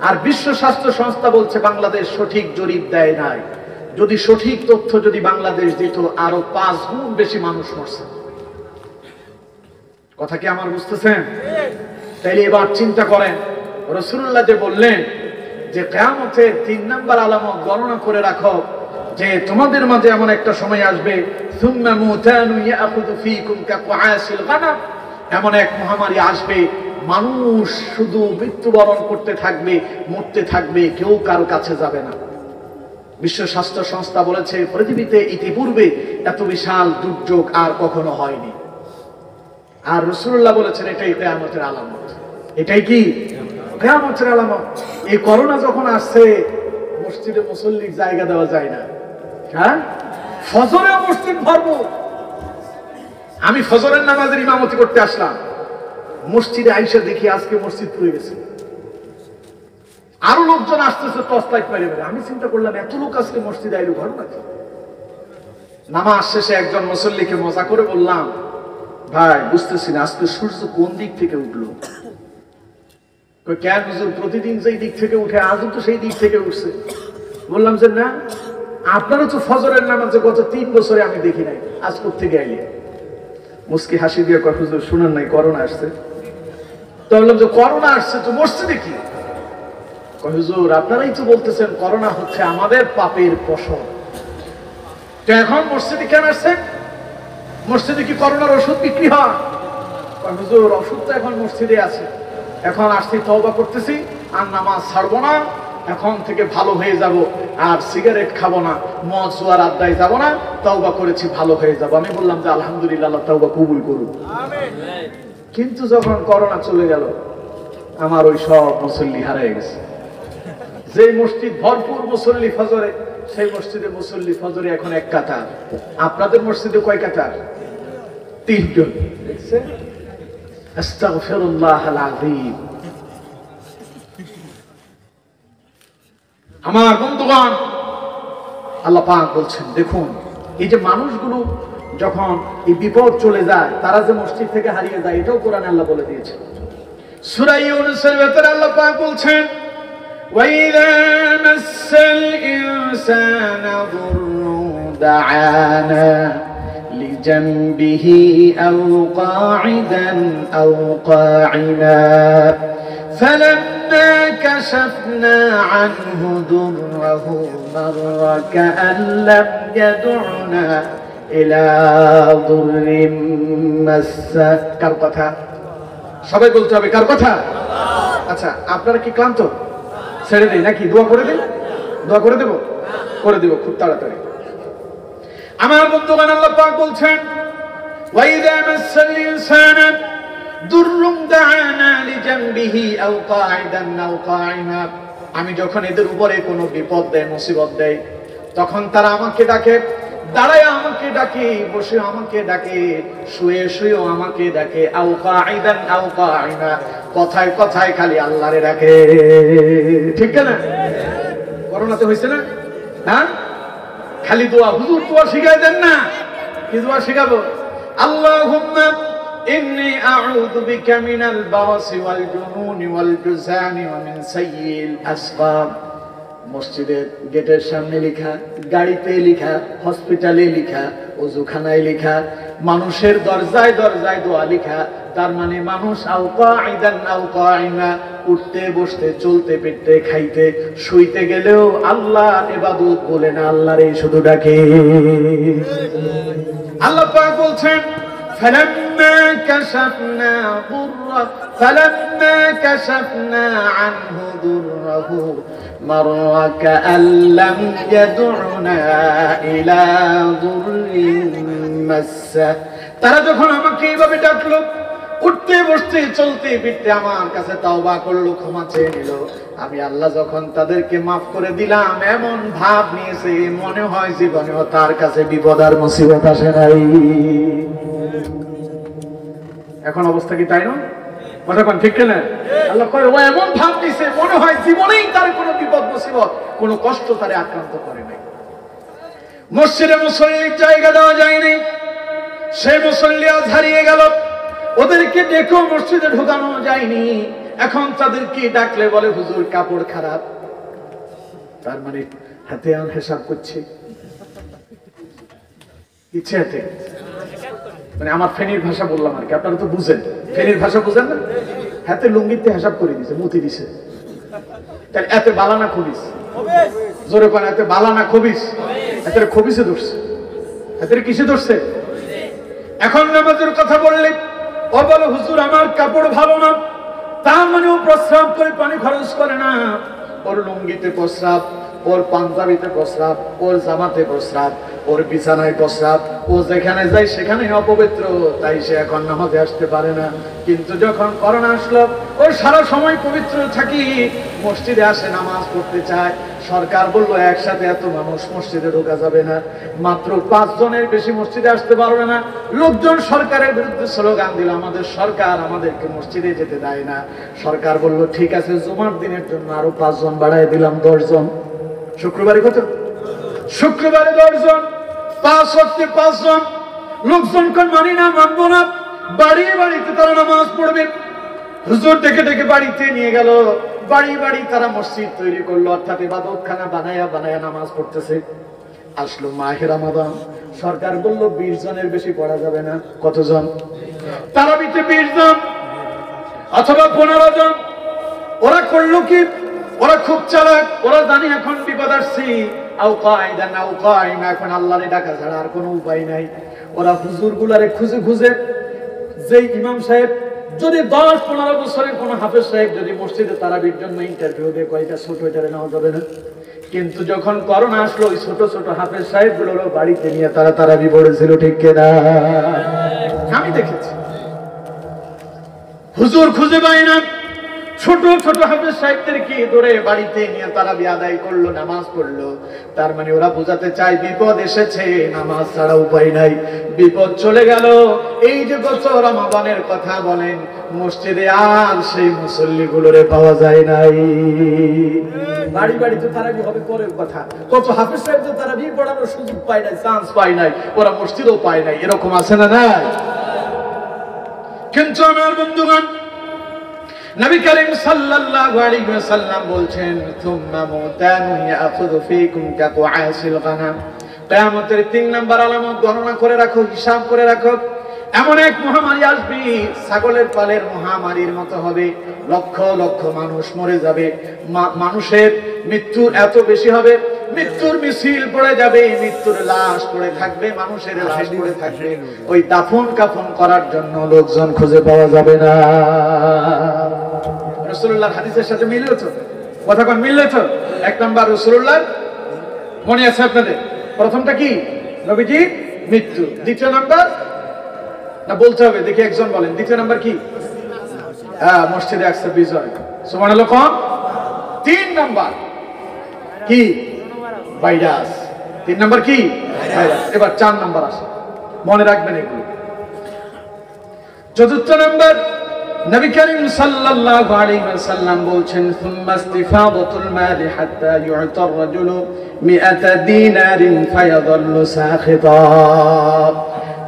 [SPEAKER 1] আর বিশ্ব স্বাস্থ্য সংস্থা বলছে বাংলাদেশ সঠিক জরিপ দেয় নাই। যদি সঠিক তথ্য যদি বাংলাদেশ দিত, আরো 5 গুণ বেশি মানুষ মরছে। কথা কি আমার বুঝতেছেন? তাইলে এবার চিন্তা করেন, রাসূলুল্লাহ যে বললেন যে কিয়ামতের 3 নাম্বার আলামত গণনা করে রাখো, যে তোমাদের মাঝে এমন একটা সময় আসবে, সুম্মা মুতানু ইয়াখুযু ফীকুম কাকুআসিল গানাম, এমন এক মহামারী আসবে, মানুষ শুধু মৃত্যুবরণ করতে থাকবে, মরতে থাকবে, কেউ কারো কাছে যাবে না। বিশ্ব স্বাস্থ্য সংস্থা বলেছে পৃথিবীতে ইতিপূর্বে এত বিশাল দুর্যোগ আর কখনো হয়নি। আর রাসূলুল্লাহ বলেছেন এটাই কিয়ামতের আলামত। এটাই কি কিয়ামতের আলামত? এই করোনা যখন আসছে, মসজিদে মুসল্লির জায়গা দেওয়া যায় না। হ্যাঁ, ফজরে মসজিদ ভরপুর। আমি ফজরের নামাজের ইমামতি করতে আসলাম, মসজিদে আইসা দেখি আজকে মসজিদ পুরে গেছে। আরো লোকজন আসতেছে টর্চ লাইট মেরে মেরে। আমি চিন্তা করলাম এত লোক আজকে মসজিদে আইলো, ঘটনা কি? নামাজ শেষে একজন মুসল্লিকে মজা করে বললাম, ভাই বুঝতেছি না আজকে সূর্য কোন দিক থেকে উঠলো। কেন হুজুর, প্রতিদিন যেই দিক থেকে উঠে আজও তো সেই দিক থেকে উঠছে। বললাম যে না, আপনারও তো ফজরের নামাজে গত 3 বছরে আমি দেখি নাই, আজ কোত্থেকে আইলে? মুস্কি হাসি দিয়ে কয়, হুজুর শুনেন নাই করোনা আসছে? তো বললাম যে করোনা আসছে তো মসজিদে কি? কয় হুজুর আপনারাই তো বলতেছেন করোনা হচ্ছে আমাদের পাপের ফসল, তো এখন মসজিদে কেন আসছেন? মসজিদে কি করোনার ওষুধ বিক্রি হয়? কয় হুজুর ওষুধ তো এখন মসজিদে আছে, এখন আসছি তওবা করতেছি, আর নামাজ ছাড়বো না, এখন থেকে ভালো হয়ে যাব, আর সিগারেট খাবো না, মদ জুয়ার আড্ডায় যাবো না, তওবা করেছি ভালো হয়ে যাব। আমি বললাম যে আলহামদুলিল্লাহ, আল্লাহ তওবা কবুল করুন। কিন্তু যখন করোনা চলে গেল, আমার ওই সব মুসল্লি হারিয়ে গেছে। যে মসজিদ ভরপুর মুসল্লি ফজরে, সেই মসজিদে মুসল্লি ফজরে এখন 1 কাতার। আপনাদের মসজিদে কয় কাতার? 3 জন। দেখছেন? আস্তাগফিরুল্লাহ আল-আযীম। আমার বন্ধুগণ, আল্লাহ পাক বলছেন দেখুন, এই যে মানুষগুলো যখন এই বিপদ চলে যায়, তারা যে মসজিদ থেকে হারিয়ে যায়, এটাও কোরআনে আল্লাহ বলে দিয়েছেন। সূরা ইউনূসের ভেতরে আল্লাহ পাক বলছেন, وَإِذَا مَسَّ الْإِنسَانَ ضُرٌّ دَعَانَا لِجَنبِهِ أَوْ قَاعِدًا أَوْ قَاعِدًا فَلَمَّا كَشَفْنَا عَنْهُ ضُرَّهُ مَرَّ كَأَن لَّمْ يَدْعُنَا إِلَى ضُرٍّ مَّسَّهُ। কার কথা? সবাই বলতে হবে কার কথা? আচ্ছা, আপনারা কি ক্লান্ত? ছেড়ে দেই নাকি? দোয়া করে দিন? দোয়া করে দেব? করে দেব খুব তাড়াতাড়ি। আমার বন্ধুগণ, আল্লাহ পাক বলছেন, ওয়াইদা মাসাল ইনসানা দুররুন দাআনা লিজামবিহি আও কাঈদান আও কাঈমা, আমি যখন এদের উপরে কোনো বিপদ দেয়, মুসিবত দেয়, তখন তারা আমাকে ডাকে, দাঁড়ায় আমাকে ডাকে, বসে আমাকে ডাকে, শুয়ে শুয়ে আমাকে ডাকে, আও কাঈদান আও কাঈমা, কথায় কথায় খালি আল্লাহরে ডাকে। ঠিক না? করোনাতে হয়েছে না? হ্যাঁ, খালি দোয়া। হুজুর দোয়া শিখাই দেন না? কি দোয়া শিখাবো? আল্লাহুম্মা ইন্নী আউযু বিকা মিনাল বারাসি ওয়াল জুনুনি ওয়াল জুযানি ওয়া মিন সাইয়্যিল আসকাম। মসজিদের গেটের সামনে লেখা, গাড়িতে লেখা, হসপিটালে লেখা, ওযুখানায় লেখা, মানুষের দরজায় দরজায় দোয়া লেখা। তার মানে মানুষ আও কাঈদান আও কাঈমা, উঠতে বসতে চলতে ফিরতে খাইতে শুইতে গেলেও আল্লাহ ইবাদত বলে না, আল্লাহরে শুধু ডাকে। আল্লাহ পাক বলছেন, فلما كشفنا عنه ضره مر كأن لم يدعنا إلى ضر مسه। তারা যখন আমাকে এইভাবে ডাকলো, উঠতে বসতে চলতে ফিরতে আমার কাছে তাওবা করলো, ক্ষমা চেয়ে নিল, আমি আল্লাহ যখন তাদেরকে মাফ করে দিলাম, এমন ভাব নিয়েছে মনে হয় জীবনেও তার কাছে বিপদ আর মুসিবত আসে নাই। এখন অবস্থা কি তাই না? কথা কোন ঠিক না? আল্লাহ কয় ও এমন ভাব নিছে মনে হয় জীবনেই তার কোনো বিপদ মুসিবত, কোনো কষ্ট তারে আক্রান্ত করে নাই। মসজিদে মুসল্লির জায়গা দেওয়া যায়নি, সেই মুসল্লি আজ হারিয়ে গেল। ওদেরকে ডেকেও মসজিদে ঢোকানো যায়নি। এখন তাদেরকে ডাকলে বলে হুজুর কাপড় খারাপ। তার মানে হাতে হিসাব করছে, ইচ্ছে হাতে, মানে আমার ফেনীর ভাষা বললাম আর কি, আপনারা তো বুঝেন, ফেনীর ভাষা বুঝেন না? হাতে লুঙ্গিতে হিসাব করে দিছে, মুতি দিছে। তাহলে এতে বালানা খবিস, জোরে কোন এতে বালানা খবিস, এতে খবিসে ধরছে, এতে কিসে ধরছে? এখন নামাজের কথা বললে ও বলে হুজুর আমার কাপড় ভালো না। তার মানে ও প্রস্রাব করে পানি খরচ করে না, ওর লুঙ্গিতে প্রস্রাব, ওর পাঞ্জাবিতে প্রস্রাব, ওর জামাতে প্রস্রাব, ওর বিছানায় প্রস্রাব, ও যেখানে যায় সেখানে অপবিত্র, তাই সে এখন নামাজে আসতে পারে না। কিন্তু যখন করোনা আসলো ও সারা সময় পবিত্র থাকি, মসজিদে আসে, নামাজ পড়তে চায়। সরকার বললো একসাথে এত মানুষ মসজিদে ঢোকা যাবে না, মাত্র 5 জনের বেশি মসজিদে আসতে পারবে না। লোকজন সরকারের বিরুদ্ধে স্লোগান দিল, আমাদের সরকার আমাদেরকে মসজিদে যেতে দেয় না। সরকার বলল ঠিক আছে, জুমার দিনের জন্য আরো 5 জন বাড়ায় দিলাম, 10 জন। শুক্রবারে কত? শুক্রবারে 10 জন, 5 ওয়াক্তে 5 জন। লোকজন কোন মানি না, মানবো না, বাড়িয়ে বাড়িতে তারা নামাজ পড়বে। হুজুর ডেকে ডেকে বাড়িতে নিয়ে গেল, বাড়ি বাড়ি তারা মসজিদ তৈরি করলো, অর্থাৎ ইবাদতখানা বানায়া বানায়া নামাজ পড়তেছে। আসলো মাহে রমাদান, সরকার বলল 20 জনের বেশি পড়া যাবে না। কতজন? তারাবিতে 20 জন অথবা 15 জন। ওরা করলো কি? ওরা খুব চালাক, ওরা জানি এখন বিপদ আসছে, এখন আল্লাহরে ডাকা ছাড়া আর কোনো উপায় নাই। ওরা হুজুর গুলারে খুঁজে খুঁজে, যে ইমাম সাহেব যদি 10-15 বছরের কোন হাফেজ সাহেব যদি মসজিদে তারাবির জন্য ইন্টারভিউ দেয়, কয়টা ছোট এটারে নেওয়া যাবে না। কিন্তু যখন করোনা আসলো, ওই ছোট ছোট হাফেজ সাহেব গুলোরও বাড়িতে নিয়ে তারা তারাবি পড়েছিল, ঠিক কিনা? আমি দেখেছি হুজুর খুঁজে পাই না, ছোট ছোট হাফেজ সাহেবদেরকে ধরে বাড়িতে নিয়ে তারাবি আদায় করলো, নামাজ পড়লো। তার মানে ওরা বোঝাতে চায় বিপদ এসেছে, নামাজ ছাড়া উপায় নাই, বিপদ চলে গেল। এই যে গত রমাদানের কথা বলেন, মসজিদে আর সেই মুসল্লি গুলোরে পাওয়া যায় নাই। বাড়ি বাড়িতে তারাবি হবে পরের কথা, কত হাফেজ সাহেব তারাবি পড়ানোর সুযোগ পায় নাই, চান্স পায় নাই, ওরা মসজিদও পায় নাই, এরকম আছে না? নাই। কিন্তু আমার বন্ধুগণ, নবী করিম সাল্লাল্লাহু আলাইহি ওয়াসাল্লাম বলছেন, সুম্মা মুতানু ইয়াখুযু ফীকুম কাকুআসিল গানাম। কিয়ামতের 3 নাম্বার আলামত গণনা করে রাখো, হিসাব করে রাখো। এমন এক মহামারী আসবে, ছাগলের পালের মহামারীর মতো হবে, লক্ষ লক্ষ মানুষ মরে যাবে। মানুষের মৃত্যু এত বেশি হবে, মৃত্যুর মিছিল পড়ে যাবে, মৃত্যুর লাশ পড়ে থাকবে, মানুষের লাশ পড়ে থাকবে। ওই দাফন কাফন করার জন্য লোকজন খুঁজে পাওয়া যাবে না। রাসূলুল্লাহর হাদিসের সাথে মিললে তো? কথা কোন মিললে তো? 1 নাম্বার রাসূলুল্লাহ, মনে আছে আপনাদের? প্রথমটা কি? নবীজি মৃত্যু। দ্বিতীয় নাম্বার না বলতে হবে, দেখি একজন বলেন, দ্বিতীয় নাম্বার কি? মসজিদে আকসা বিজয়। সুবহানাল্লাহ। কোন? 3 নাম্বার কি? ভাইরাস। 3 নাম্বার কি? ভাইরাস। এবার 4 নাম্বার আসে, মনে রাখবেন এগুলো। চতুর্থ নাম্বার, নবী করিম সাল্লাল্লাহু আলাইহি ওয়াসাল্লাম বলছেন, সুম্মা ইস্তিফাদাতুল মালি হাত্তা ইউ'তা আর-রাজুলু 100 দিনারিন ফায়াযাল্লু সাখিতা।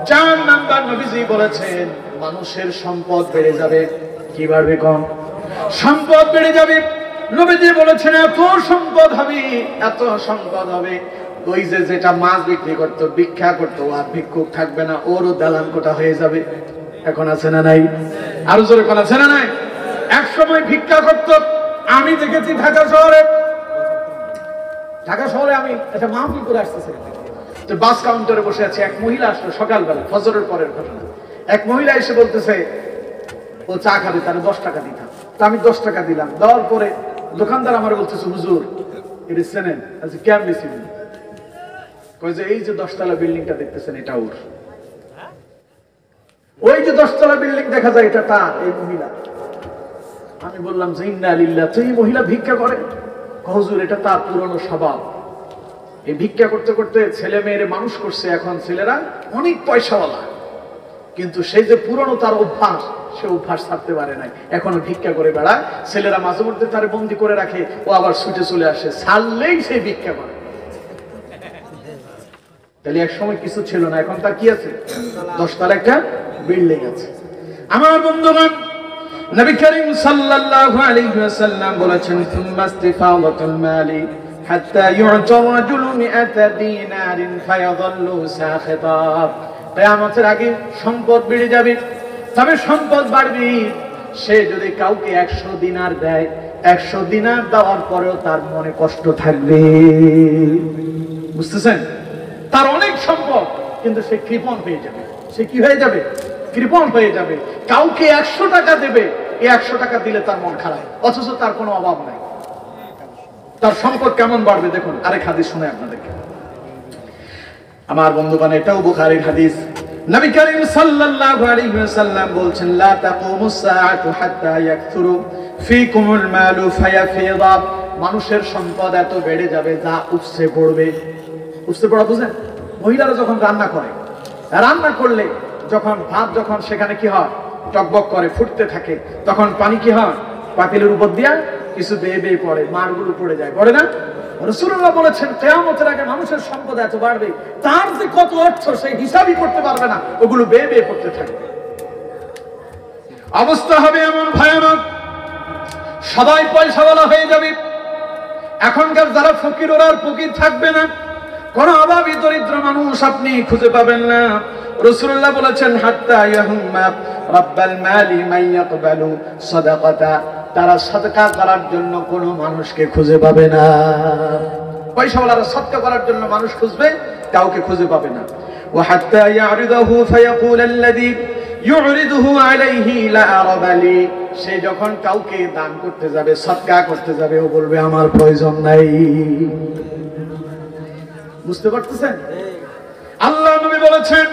[SPEAKER 1] 4 নাম্বার নবীজি বলেছেন, মানুষের সম্পদ বেড়ে যাবে। কি বাড়বে? কম সম্পদ বেড়ে যাবে। নবীজি বলেছেন এত সম্পদ হবে, এত সম্পদ হবে, ওই যে যেটা মাছ বিক্রি করতো, ভিক্ষা করতো, আর ভিক্ষুক থাকবে না, ওরও দালান কোটা হয়ে যাবে। এখন আছে না নাই? আরো জোরে কোন আছে না নাই? এক সময় ভিক্ষা করতো, আমি দেখেছি ঢাকা শহরে আমি একটা মাহফিল করে আসতেছি, তো বাস কাউন্টারে বসে আছে, এক মহিলা আসলো সকালবেলা, ফজরের পরের ঘটনা। এক মহিলা এসে বলতেছে ও চা খাবে, তার 10 টাকা দিতাম। তা আমি 10 টাকা দিলাম। দেওয়ার পরে দোকানদার আমার বলতেছে, হুজুর এটা চেনেন? আচ্ছা কেমনি চিনেন? কই যে এই যে 10 তলা বিল্ডিংটা দেখতেছেন, এটা ওর। ওই যে 10 তলা বিল্ডিং দেখা যায়, এটা তার, এই মহিলা। আমি বললাম যে ইন্না লিল্লাহ, তো এই মহিলা ভিক্ষা করে? হুজুর এটা তার পুরনো স্বভাব, এই ভিক্ষা করতে করতে ছেলে মেয়েরে মানুষ করছে, এখন ছেলেরা অনেক পয়সাওয়ালা, কিন্তু সেই যে পুরনো তার অভ্যাস, সে অভ্যাস ছাড়তে পারে নাই, এখনো ভিক্ষা করে বেড়ায়। ছেলেরা মাঝে মধ্যে তার বন্দি করে রাখে, ও আবার ছুটে চলে আসে, ছাড়লেই সে ভিক্ষা করে। তাহলে এক সময় কিছু ছিল না, এখন তার কি আছে? 10 তলা একটা বিল্ডিং আছে। আমার বন্ধুগণ, নবী করিম সাল্লাল্লাহু আলাইহি ওয়াসাল্লাম বলেছেন, সুম্মা ইস্তিফাদাতুল মালি হাত্তা ইউ'তা রাজুলু মিআতা দিনারিন ফায়াযাল্লু সাখিতা। কিয়ামতের আগে সম্পদ বেড়ে যাবে, তবে সম্পদ বাড়বে সে যদি কাউকে 100 দিনার দেয়, 100 দিনার দেওয়ার পরেও তার মনে কষ্ট থাকবে। বুঝতেছেন? তার অনেক সম্পদ, কিন্তু সে কৃপণ হয়ে যাবে। সে কি হয়ে যাবে? কৃপণ হয়ে যাবে। কাউকে 100 টাকা দেবে, এই 100 টাকা দিলে তার মন খারাপ, অথচ তার কোনো অভাব নাই। তার সম্পদ কেমন বাড়বে দেখুন। আরেক হাদিস শুনে আপনাদেরকে। আমার বন্ধুগণ, এটাও বুখারীর হাদিস। নবী করিম সাল্লাল্লাহু আলাইহি ওয়াসাল্লাম বলছেন, লা তাকুমুস সাআতু হাত্তা ইয়াকথুরু ফীকুমুল মালু ফায়াফিদা। মানুষের সম্পদ এত বেড়ে যাবে যা উপসে পড়বে। উপসে পড়া বুঝেন? মহিলারা যখন রান্না করে, রান্না করলে যখন ভাত যখন সেখানে কি হয়, টকবক করে ফুটতে থাকে, তখন পানি কি হয়, পাতিলের উপর দিয়া কিছু বেয়ে বেয়ে পড়ে, মারগুলো পড়ে যায়, পড়ে না? রাসূলুল্লাহ বলেছেন, কিয়ামতের আগে মানুষের সম্পদ এত বাড়বে, তার যে কত অর্থ সেই হিসাবই করতে পারবে না, ওগুলো বেয়ে বেয়ে পড়তে থাকবে। অবস্থা হবে এমন ভয়ানক, সবাই পয়সাওয়ালা হয়ে যাবে। এখনকার যারা ফকির, ওরা আর ফকির থাকবে না। কোন অভাবী দরিদ্র মানুষ আপনি খুঁজে পাবেন না। রাসূলুল্লাহ বলেছেন, হাত্তা ইয়াহুম্মা রাব্বাল মালি মান ইয়াকবালু সাদাকাতা। তারা সাদকা করার জন্য কোন মানুষকে খুঁজে পাবে না। পয়সাওয়ালারা সাদকা করার জন্য মানুষ খুঁজবে, কাউকে খুঁজে পাবে না। ওয়া হাত্তা ইয়ারিদাহু ফায়াকুল আল্লাযী ইউরিদুহু আলাইহি লা আরাবালি। সে যখন কাউকে দান করতে যাবে, সাদকা করতে যাবে, ও বলবে আমার প্রয়োজন নাই। বুঝতে পারতেছেন? আল্লাহ নবী বলেছেন,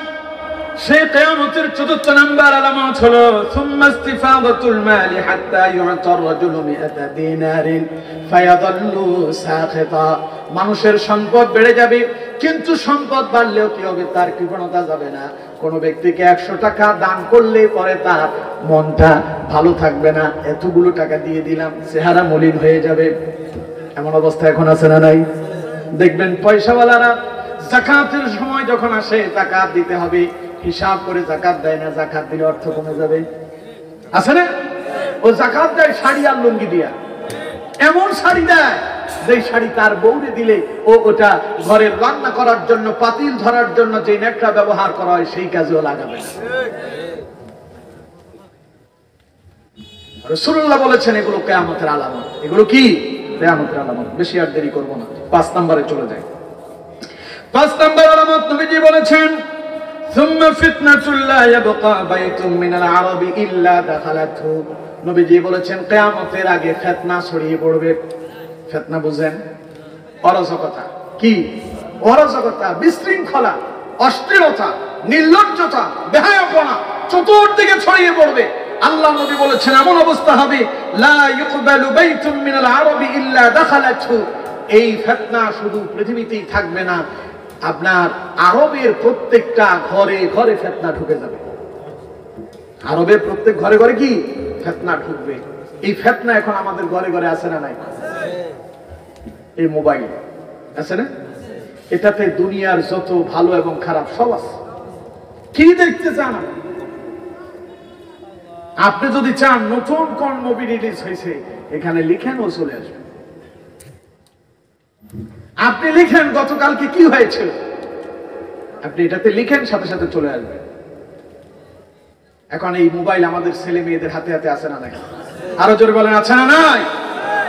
[SPEAKER 1] সে কিয়ামতের ৪র্থ নাম্বার আলামত হলো, সুম্মা ইস্তিফাদাতুল মালি হাত্তা ইউ'তা রাজুলু মিআতা দিনারিন ফায়াযাল্লু সাখিতা। মানুষের সম্পদ বেড়ে যাবে, কিন্তু সম্পদ বাড়লেও কি হবে, তার কৃপণতা যাবে না। কোন ব্যক্তিকে 100 টাকা দান করলে পরে তার মনটা ভালো থাকবে না, এতগুলো টাকা দিয়ে দিলাম, চেহারা মলিন হয়ে যাবে। এমন অবস্থা এখন আছে না নাই? দেখবেন পয়সাওয়ালারা যাকাতের সময় যখন আসে, যাকাত দিতে হবে, হিসাব করে যাকাত দেয় না, যাকাত দিলে অর্থ কমে যাবে। আছে না? ও যাকাত দেয় শাড়ি আর লুঙ্গি দিয়া, এমন শাড়ি দেয় যে শাড়ি তার বউরে দিলে ও ওটা ঘরের রান্না করার জন্য, পাতিল ধরার জন্য যে নেকড়া ব্যবহার করা হয় সেই কাজেও লাগাবে না। রাসূলুল্লাহ বলেছেন, এগুলো কিয়ামতের আলামত। এগুলো কি? কিয়ামতের আলামত। বেশি আর দেরি করব না, 5 নম্বরে চলে যাই। 5 নম্বর আলামত নবীজি বলেছেন, সুম্মা ফিতনাতুল লা ইয়াবকা বাইতুম মিনাল আরাবি ইল্লা দাখালাতহু। নবীজি বলেছেন, কিয়ামতের আগে ফিতনা ছড়িয়ে পড়বে। ফিতনা বুঝেন? অরাজকতা। কি? অরাজকতা, বিশৃঙ্খলা, অশ্লীলতা, নির্লজ্জতা, বেহায়াপনা চতুর্দিকে ছড়িয়ে পড়বে। আল্লাহ নবী বলেছেন, এমন অবস্থা হবে, লা ইউকবালু বাইতুম মিনাল আরাবি ইল্লা দাখালাতহু। এই ফিতনা শুধু পৃথিবীতেই থাকবে না, আপনার আরবের প্রত্যেকটা ঘরে ঘরে ফিতনা ঢুকে যাবে। আরবের প্রত্যেক ঘরে ঘরে কি ফিতনা ঢুকবে। এই ফিতনা এখন আমাদের ঘরে ঘরে আছে না নাই? এই মোবাইল আছে না? এটাতে দুনিয়ার যত ভালো এবং খারাপ সব আছে। কি দেখতে চান আপনি? যদি চান নতুন কোন মুভি রিলিজ হয়েছে, এখানে লিখেন, ও চলে আসবে। আপনি লিখেন গতকালকে কি হয়েছিল, আপনি এটাতে লিখেন, সাথে সাথে চলে আসবে। এখন এই মোবাইল আমাদের ছেলে মেয়েদের হাতে হাতে আছে না নাই? আরো জোরে বলেন, আছে না নাই?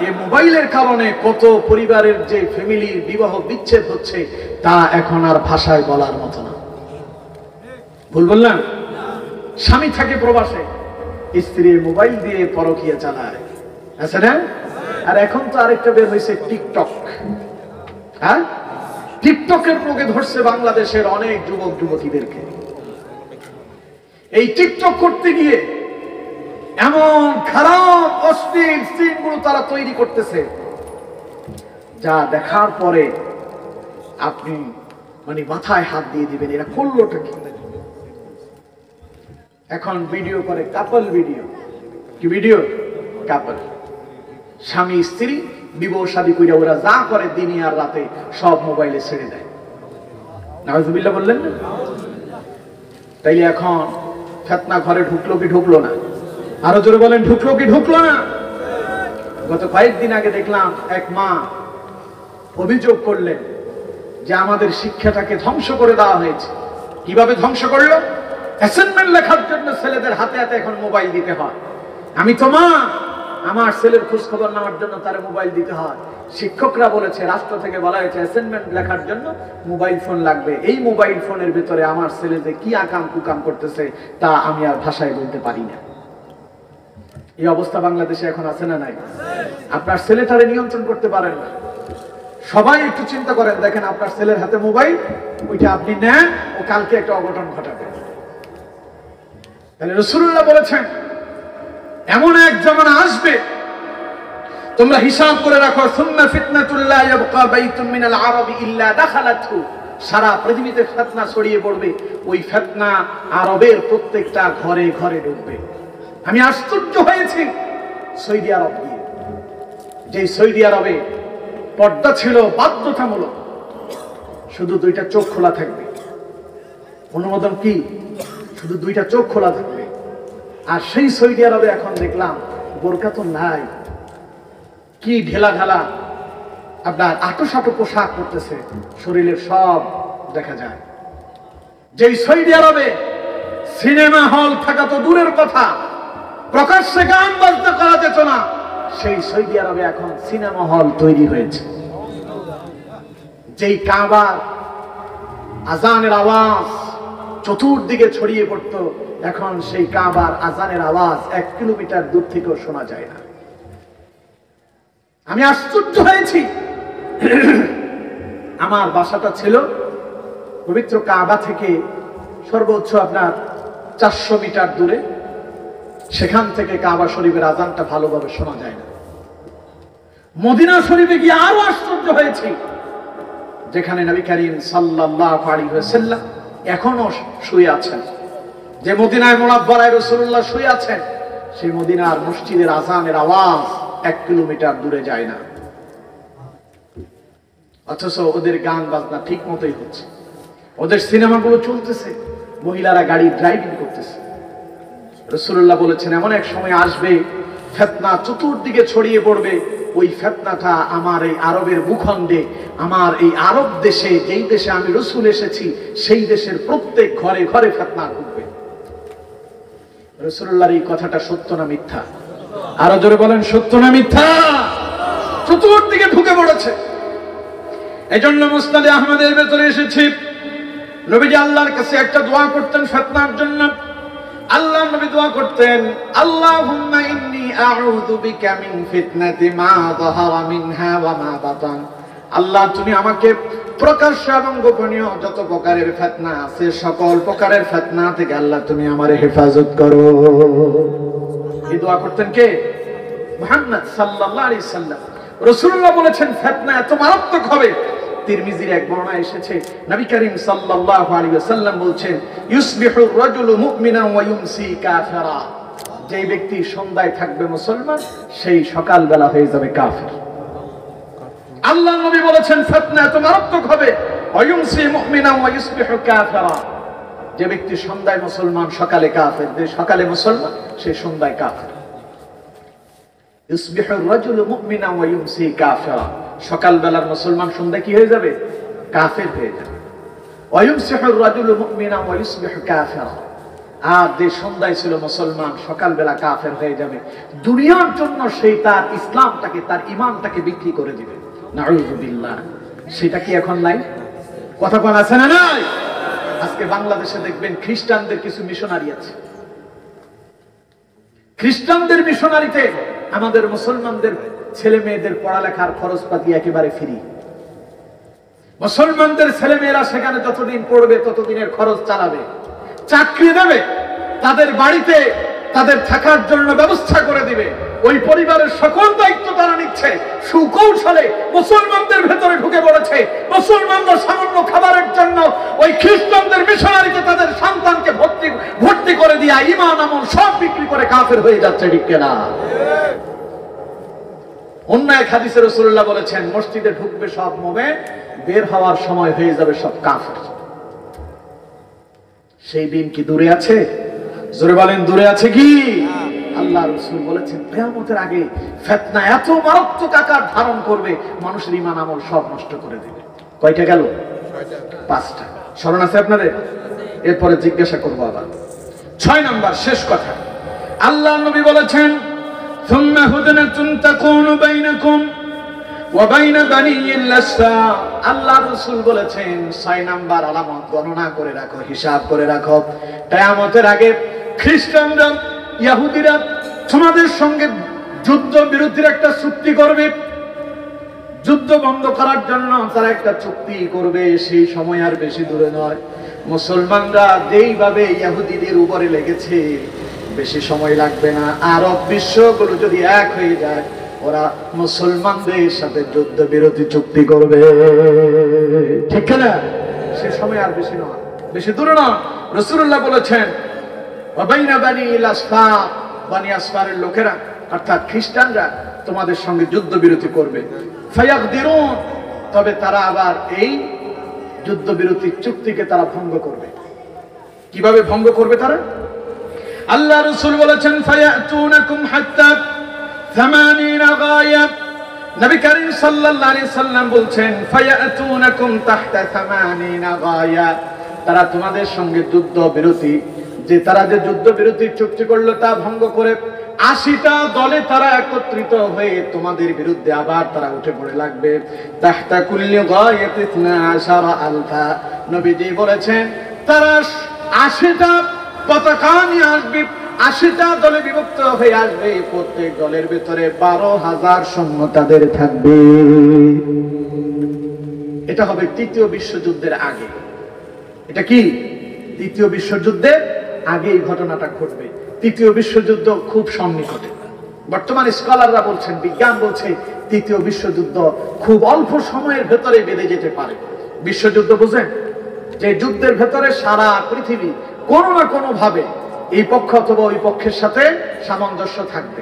[SPEAKER 1] এই মোবাইলের কারণে কত পরিবারের যে ফ্যামিলির বিবাহ বিচ্ছেদ হচ্ছে, তা এখন আর ভাষায় বলার মতো না। ভুল বললাম? স্বামী থাকে প্রবাসে, স্ত্রী মোবাইল দিয়ে পরকীয়া চালায়, আছে না? আর এখন তো আরেকটা বের হয়েছে, টিকটক। হ্যাঁ, টিকটকের রোগে ধরছে বাংলাদেশের অনেক যুবক যুবতীদেরকে। এই টিকটক করতে গিয়ে এমন খারাপ অশ্লীল সিনগুলো তারা তৈরি করতেছে, যা দেখার পরে আপনি মানে মাথায় হাত দিয়ে দিবেন, এরা করলোটা কি? এখন ভিডিও করে, কাপল ভিডিও। কি ভিডিও? কাপল, স্বামী স্ত্রী বিবাহ শাদী কইরা ওরা যা করে দিনে আর রাতে সব মোবাইলে ছেড়ে দেয়। নাউজুবিল্লাহ বললেন না? তাইলে এখন ফিতনা ঘরে ঢুকলো কি ঢুকলো না? আরো জোরে বলেন, ঢুকলো কি ঢুকলো না? গত কয়েকদিন আগে দেখলাম এক মা অভিযোগ করলেন যে আমাদের শিক্ষাটাকে ধ্বংস করে দেওয়া হয়েছে। কিভাবে ধ্বংস করলো? অ্যাসাইনমেন্ট লেখার জন্য ছেলেদের হাতে হাতে এখন মোবাইল দিতে হয়। আমি তো মা, আমার ছেলের খোঁজ খবর নেওয়ার জন্য তার মোবাইল দিতে হয়। শিক্ষকরা বলেছে, রাষ্ট্র থেকে বলা হয়েছে অ্যাসাইনমেন্ট লেখার জন্য মোবাইল ফোন লাগবে। এই মোবাইল ফোনের ভিতরে আমার ছেলে যে কি আকাম কুকাম করতেছে তা আমি আর ভাষায় বলতে পারি না। এই অবস্থা বাংলাদেশে এখন আছে না নাই? আপনার ছেলেটারে নিয়ন্ত্রণ করতে পারেন না। সবাই একটু চিন্তা করেন, দেখেন আপনার ছেলের হাতে মোবাইল, ওইটা আপনি নেন, ও কালকে একটা অঘটন ঘটাবে। তাহলে রাসূলুল্লাহ বলেছেন এমন এক জামানা আসবে, তোমরা হিসাব করে রাখো, সুম্মা ফিতনাতুল লা ইয়াবকা বাইতুম মিনাল আরাবি ইল্লা দাখালাতহু, সারা পৃথিবীতে ফিতনা ছড়িয়ে পড়বে, ওই ফিতনা আরবের প্রত্যেকটা ঘরে ঘরে ঢুকবে। আমি আশ্চর্য হয়েছি সৌদি আরব গিয়ে, যে সৌদি আরবে পর্দা ছিল বাধ্যতামূলক, শুধু দুইটা চোখ খোলা থাকবে। অনুমোদন কি? শুধু দুইটা চোখ খোলা থাকবে। আর সেই সৌদি আরবে এখন দেখলাম বোরকা তো নাই, কি ঢেলা ঢালা আপনার আটো পোশাক করতেছে, শরীরের সব দেখা যায়। যেই সৌদি আরবে সিনেমা হল থাকা তো দূরের কথা, প্রকাশ্যে গান বাজনা করা যেত না, সেই সৌদি আরবে এখন সিনেমা হল তৈরি হয়েছে। যেই কাবার আজানের আওয়াজ চতুর্দিকে ছড়িয়ে পড়তো, এখন সেই কাবার আজানের আওয়াজ 1 কিলোমিটার দূর থেকেও শোনা যায় না। আমি আশ্চর্য হয়েছি। আমার বাসাটা ছিল পবিত্র কাবা থেকে সর্বোচ্চ আপনার 400 মিটার দূরে, সেখান থেকে কাবা শরীফের আজানটা ভালোভাবে শোনা যায় না। মদিনা শরীফে গিয়ে আরো আশ্চর্য হয়েছি, যেখানে নবী করিম সাল্লাল্লাহু আলাইহি ওয়াসাল্লাম এখনো শুয়ে আছেন, যে মদিনায় মুনাব্বারায় রাসূলুল্লাহ শুয়ে আছেন, সেই মদিনার মসজিদের আজানের আওয়াজ 1 কিলোমিটার দূরে যায় না। অথচ ওদের গান বাজনা ঠিক মতোই হচ্ছে, ওদের সিনেমাগুলো চলতেছে, মহিলারা গাড়ি ড্রাইভিং করতেছে। রাসূলুল্লাহ বলেছেন এমন এক সময় আসবে, ফিতনা চতুর্দিকে ছড়িয়ে পড়বে, ওই ফিতনাটা আমার এই আরবের ভূখণ্ডে, আমার এই আরব দেশে, যেই দেশে আমি রাসূল এসেছি, সেই দেশের প্রত্যেক ঘরে ঘরে ফিতনা ঢুকবে। রাসূলুল্লাহর এই কথাটা সত্য না মিথ্যা? আরো জোরে বলেন, সত্য না মিথ্যা? চতুর্দিকে ঢুকে পড়েছে। এজন্য মুসনাদে আহমদের ভেতরে এসেছে, নবীজি আল্লাহর কাছে একটা দোয়া করতেন ফিতনার জন্য। আল্লাহ নবী দোয়া করতেন, আল্লাহুম্মা ইন্নী আউযু বিকা মিন ফিতনাতি মা যাহারা মিনহা ওয়া মা বাতান। আল্লাহ তুমি আমাকে প্রকাশ্য এবং গোপনীয় যত প্রকারের ফিতনা আছে, সকল প্রকারের ফিতনা থেকে আল্লাহ তুমি আমারে হেফাজত করো। এই দোয়া করতেন কে? মুহাম্মদ সাল্লাল্লাহু আলাইহি সাল্লাম। রাসূলুল্লাহ বলেছেন ফিতনা এত মারাত্মক হবে, তিরমিজির এক বর্ণনা এসেছে, নবী করিম সাল্লাল্লাহু আলাইহি ওয়াসাল্লাম বলছেন, ইউসবিহুর রাজুলু মুমিনান ওয়া ইউমসি কাফিরা। যে ব্যক্তি সন্ধ্যায় থাকবে মুসলমান, সেই সকালবেলা হয়ে যাবে কাফের। আল্লাহ নবী বলেছেন ফিতনা এত মারাত্মক হবে, ওয়া ইউমসি মুমিনান ওয়া ইউসবিহু কাফিরা। যে ব্যক্তি সন্ধ্যায় মুসলমান, সকালে কাফের। যে সকালে মুসলমান, সে সন্ধ্যায় কাফের। ইউসবিহুর রাজুলু মুমিনান ওয়া ইউমসি কাফিরা। সকালবেলার মুসলমান সন্ধ্যায় কি হয়ে যাবে? কাফের হয়ে যাবে। ওয়ায়ুমসিহুর রাজুলু মুমিনান ওয়া ইউসবিহু কাফিরা। আর যে সন্ধ্যায় ছিল মুসলমান, সকালবেলা কাফের হয়ে যাবে। দুনিয়ার জন্য সেই তার ইসলামটাকে, তার ঈমানটাকে বিক্রি করে দিবে। নাউযু বিল্লাহ। সেটা কি এখন নাই? কথা কোন আছে না নাই? আজকে বাংলাদেশে দেখবেন খ্রিস্টানদের কিছু মিশনারি আছে, খ্রিস্টানদের মিশনারিতে আমাদের মুসলমানদের ছেলে মেয়েদের পড়ালেখার খরচপাতি একেবারে ফ্রি। মুসলমানদের ছেলে মেয়েরা সেখানে যতদিন পড়বে ততদিনের খরচ চালাবে, চাকরি দেবে, তাদের বাড়িতে তাদের থাকার জন্য ব্যবস্থা করে দিবে। ওই পরিবারের সকল দায়িত্ব তারা নিচ্ছে। সুকৌশলে মুসলমানদের ভেতরে ঢুকে পড়েছে। মুসলমানরা সামান্য খাবারের জন্য ওই খ্রিস্টানদের মিশনারিতে তাদের সন্তানকে ভর্তি করে দিয়া ঈমান আমল সব বিক্রি করে কাফের হয়ে যাচ্ছে, ঠিক কিনা? অন্য এক হাদিসে রাসূলুল্লাহ বলেছেন, মসজিদে ঢুকবে সব মুমিন, বের হওয়ার সময় হয়ে যাবে সব কাফের। সেই দিন কি দূরে আছে? জোরে বলেন দূরে আছে কি? আল্লাহ রাসূল বলেছেন কিয়ামতের আগে ফিতনা এত মারাত্মক আকার ধারণ করবে, মানুষের ঈমান আমল সব নষ্ট করে দেবে। কয়টা গেল? 5টা। স্মরণ আছে আপনাদের? এরপরে জিজ্ঞাসা করব আবার। 6 নাম্বার শেষ কথা, আল্লাহ নবী বলেছেন সুম্মা হুদনাতুন তাকুনু বাইনাকুম ওয়া বাইনা বানিল আসফা। আল্লাহ রাসূল বলেছেন 6 নাম্বার আলামত গণনা করে রাখো, হিসাব করে রাখো। কিয়ামতের আগে খ্রিস্টানরা, ইহুদিরা তোমাদের সঙ্গে যুদ্ধ বিরতির একটা চুক্তি করবে, যুদ্ধ বন্ধ করার জন্য তারা একটা চুক্তি করবে। সেই সময় আর বেশি দূরে নয়, মুসলমানরা যেইভাবে ইহুদিদের উপরে লেগেছে বেশি সময় লাগবে না। আরব বিশ্বগুলো যদি এক হয়ে যায়, ওরা মুসলমানদের সাথে যুদ্ধ বিরতি চুক্তি করবে, ঠিক না? সে সময় আর বেশি নয়, বেশি দূরে নয়। রাসূলুল্লাহ বলেছেন ওয়াবাইনা বানিল আসফা, বানি আসফারের লোকেরা অর্থাৎ খ্রিস্টানরা তোমাদের সঙ্গে যুদ্ধ বিরতি করবে। ফায়াকদিরুন, তবে তারা আবার এই যুদ্ধ বিরতির চুক্তিকে তারা ভঙ্গ করবে। কিভাবে ভঙ্গ করবে তারা? আল্লাহ রাসূল বলেছেন ফায়াতুনাকুম হাত্তা 80 গায়া। নবী করিম সাল্লাল্লাহু আলাইহি সাল্লাম বলছেন ফায়াতুনাকুম তাহতা 80 গায়া, তারা তোমাদের সঙ্গে যুদ্ধ বিরতি, যে তারা যে যুদ্ধ বিরতির চুক্তি করলো তা ভঙ্গ করে 80টা দলে তারা একত্রিত হয়ে তোমাদের বিরুদ্ধে আবার তারা উঠে পড়ে লাগবে। তাহতা কুল্লি গায়াতি 12 আলফা। নবীজি বলেছেন তারা 80টা পতাকা নিয়ে আসবে, 80টা দলে বিভক্ত হয়ে আসবে, প্রত্যেক দলের ভিতরে 12,000 সৈন্য তাদের থাকবে। এটা হবে তৃতীয় বিশ্বযুদ্ধের আগে। এটা কি? তৃতীয় বিশ্বযুদ্ধের আগে এই ঘটনাটা ঘটবে। তৃতীয় বিশ্বযুদ্ধ খুব সন্নিকটে। বর্তমান স্কলাররা বলছেন, বিজ্ঞান বলছে তৃতীয় বিশ্বযুদ্ধ খুব অল্প সময়ের ভেতরে বেঁধে যেতে পারে। বিশ্বযুদ্ধ বুঝেন, যে যুদ্ধের ভেতরে সারা পৃথিবী কোনো না কোনো ভাবে এই পক্ষ অথবা ওই পক্ষের সাথে সামঞ্জস্য থাকবে,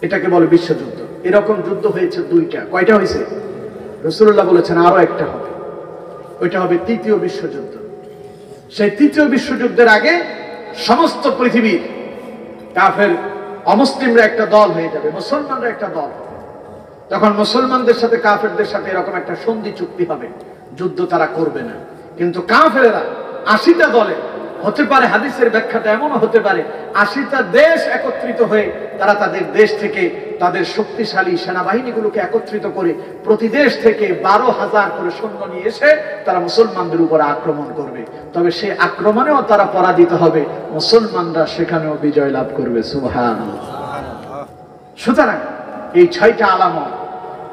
[SPEAKER 1] এটাকে বলে বিশ্বযুদ্ধ। এরকম যুদ্ধ হয়েছে 2টা। কয়টা হয়েছে? রাসূলুল্লাহ বলেছেন আরো একটা হবে, ওইটা হবে তৃতীয় বিশ্বযুদ্ধ। সেই তৃতীয় বিশ্বযুদ্ধের আগে সমস্ত পৃথিবীর কাফের অমুসলিমরা একটা দল হয়ে যাবে, মুসলমানরা একটা দল হবে। তখন মুসলমানদের সাথে কাফেরদের সাথে এরকম একটা সন্ধি চুক্তি হবে, যুদ্ধ তারা করবে না। কিন্তু কাফেররা 80টা দলে হতে পারে, হাদিসের ব্যাখ্যাটা এমনও হতে পারে 80টা দেশ একত্রিত হয়ে তারা তাদের দেশ থেকে তাদের শক্তিশালী সেনাবাহিনীগুলোকে একত্রিত করে প্রতি দেশ থেকে 12,000 করে সৈন্য নিয়ে এসে তারা মুসলমানদের উপর আক্রমণ করবে। তবে সেই আক্রমণেও তারা পরাজিত হবে, মুসলমানরা সেখানেও বিজয় লাভ করবে। সুবহানাল্লাহ। সুতরাং এই 6টা আলামত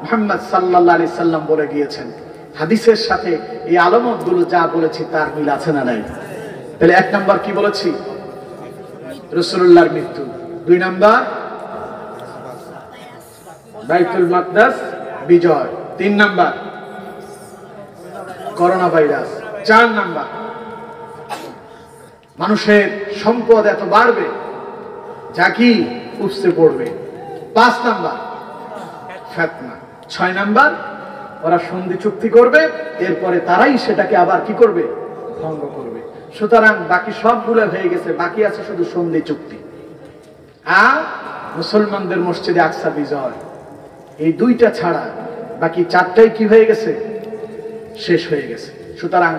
[SPEAKER 1] মুহাম্মদ সাল্লাল্লাহু আলাইহি সাল্লাম বলে গিয়েছেন। হাদিসের সাথে এই আলামতগুলো যা বলেছি তার মিল আছে না নাই? তাহলে 1 নাম্বার কি বলেছি? রাসূলুল্লাহর মৃত্যু। 2 নাম্বার বাইতুল মাকদাস বিজয়। 3 নাম্বার করোনা ভাইরাস। 4 নাম্বার মানুষের সম্পদ এত বাড়বে যা কি উপসে পড়বে। 5 নাম্বার ফিতনা। 6 নাম্বার ওরা সন্ধি চুক্তি করবে, এরপরে তারাই সেটাকে আবার কি করবে? ভঙ্গ করবে। সুতরাং বাকি সবগুলো হয়ে গেছে, বাকি আছে শুধু সন্ধি চুক্তি আর মুসলমানদের মসজিদে আকসা বিজয়। এই 2টা ছাড়া বাকি 4টাই কি হয়ে গেছে? শেষ হয়ে গেছে। সুতরাং